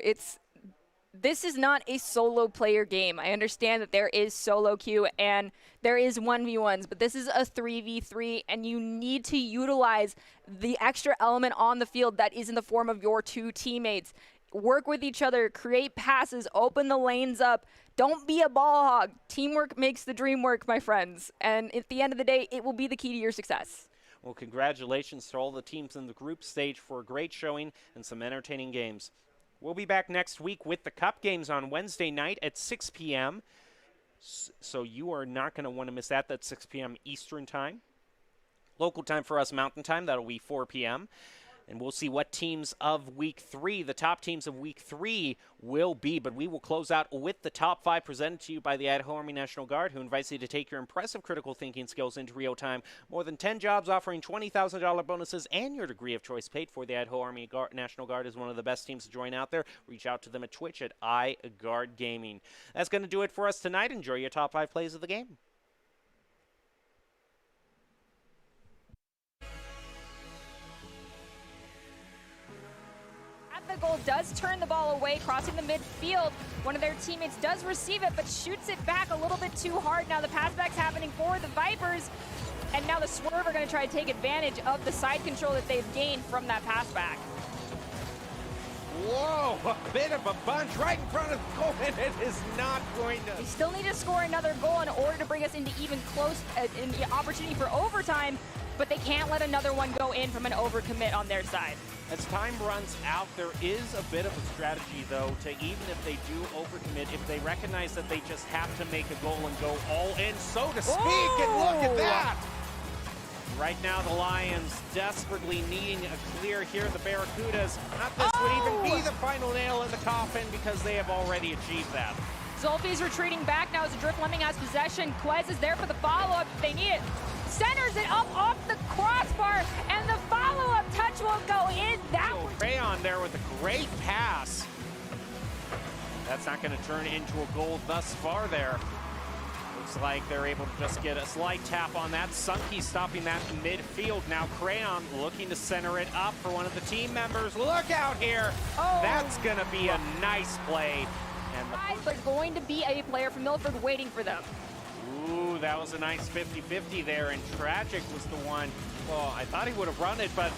This is not a solo player game. I understand that there is solo queue and there is 1v1s, but this is a 3v3, and you need to utilize the extra element on the field that is in the form of your two teammates. Work with each other, create passes, open the lanes up. Don't be a ball hog. Teamwork makes the dream work, my friends. And at the end of the day, it will be the key to your success. Well, congratulations to all the teams in the group stage for a great showing and some entertaining games. We'll be back next week with the Cup games on Wednesday night at 6 p.m. So you are not going to want to miss that. That's 6 p.m. Eastern time. Local time for us, Mountain time. That'll be 4 p.m. And we'll see what teams of Week 3, the top teams of Week 3, will be. But we will close out with the top 5 presented to you by the Idaho Army National Guard, who invites you to take your impressive critical thinking skills into real time. More than 10 jobs offering $20,000 bonuses and your degree of choice paid for. The Idaho Army National Guard is one of the best teams to join out there. Reach out to them at Twitch at iGuard Gaming. That's going to do it for us tonight. Enjoy your top 5 plays of the game. The goal does turn the ball away, crossing the midfield. One of their teammates does receive it, but shoots it back a little bit too hard. Now the passback's happening for the Vipers, and now the Swerve are going to try to take advantage of the side control that they've gained from that passback. Whoa, a bit of a bunch right in front of the goal, and it is not going to... They still need to score another goal in order to bring us into even close in the opportunity for overtime, but they can't let another one go in from an overcommit on their side. As time runs out, there is a bit of a strategy, though, to even if they do overcommit, if they recognize that they just have to make a goal and go all in, so to speak, and look at that! Right now, the Lions desperately needing a clear here. The Barracudas, not this would even be the final nail in the coffin because they have already achieved that. Zolfi's retreating back now as Adrift Lemming has possession. Quez is there for the follow-up if they need it. Centers it up off the crossbar, and the follow-up touch will go in. That was Rayon there with a great pass. That's not going to turn into a goal thus far there. Looks like they're able to just get a slight tap on that. Sunky stopping that in midfield. Now Crayon looking to center it up for one of the team members. Look out here. That's going to be a nice play. And there's going to be a player from Milford waiting for them. Ooh, that was a nice 50-50 there, and Tragic was the one. Well, I thought he would have run it, but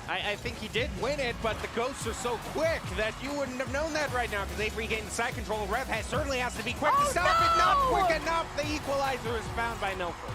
I think he did win it, but the Ghosts are so quick that you wouldn't have known that right now because they've regained the side control. Rev certainly has to be quick to stop it. Not quick enough. The equalizer is found by Milford.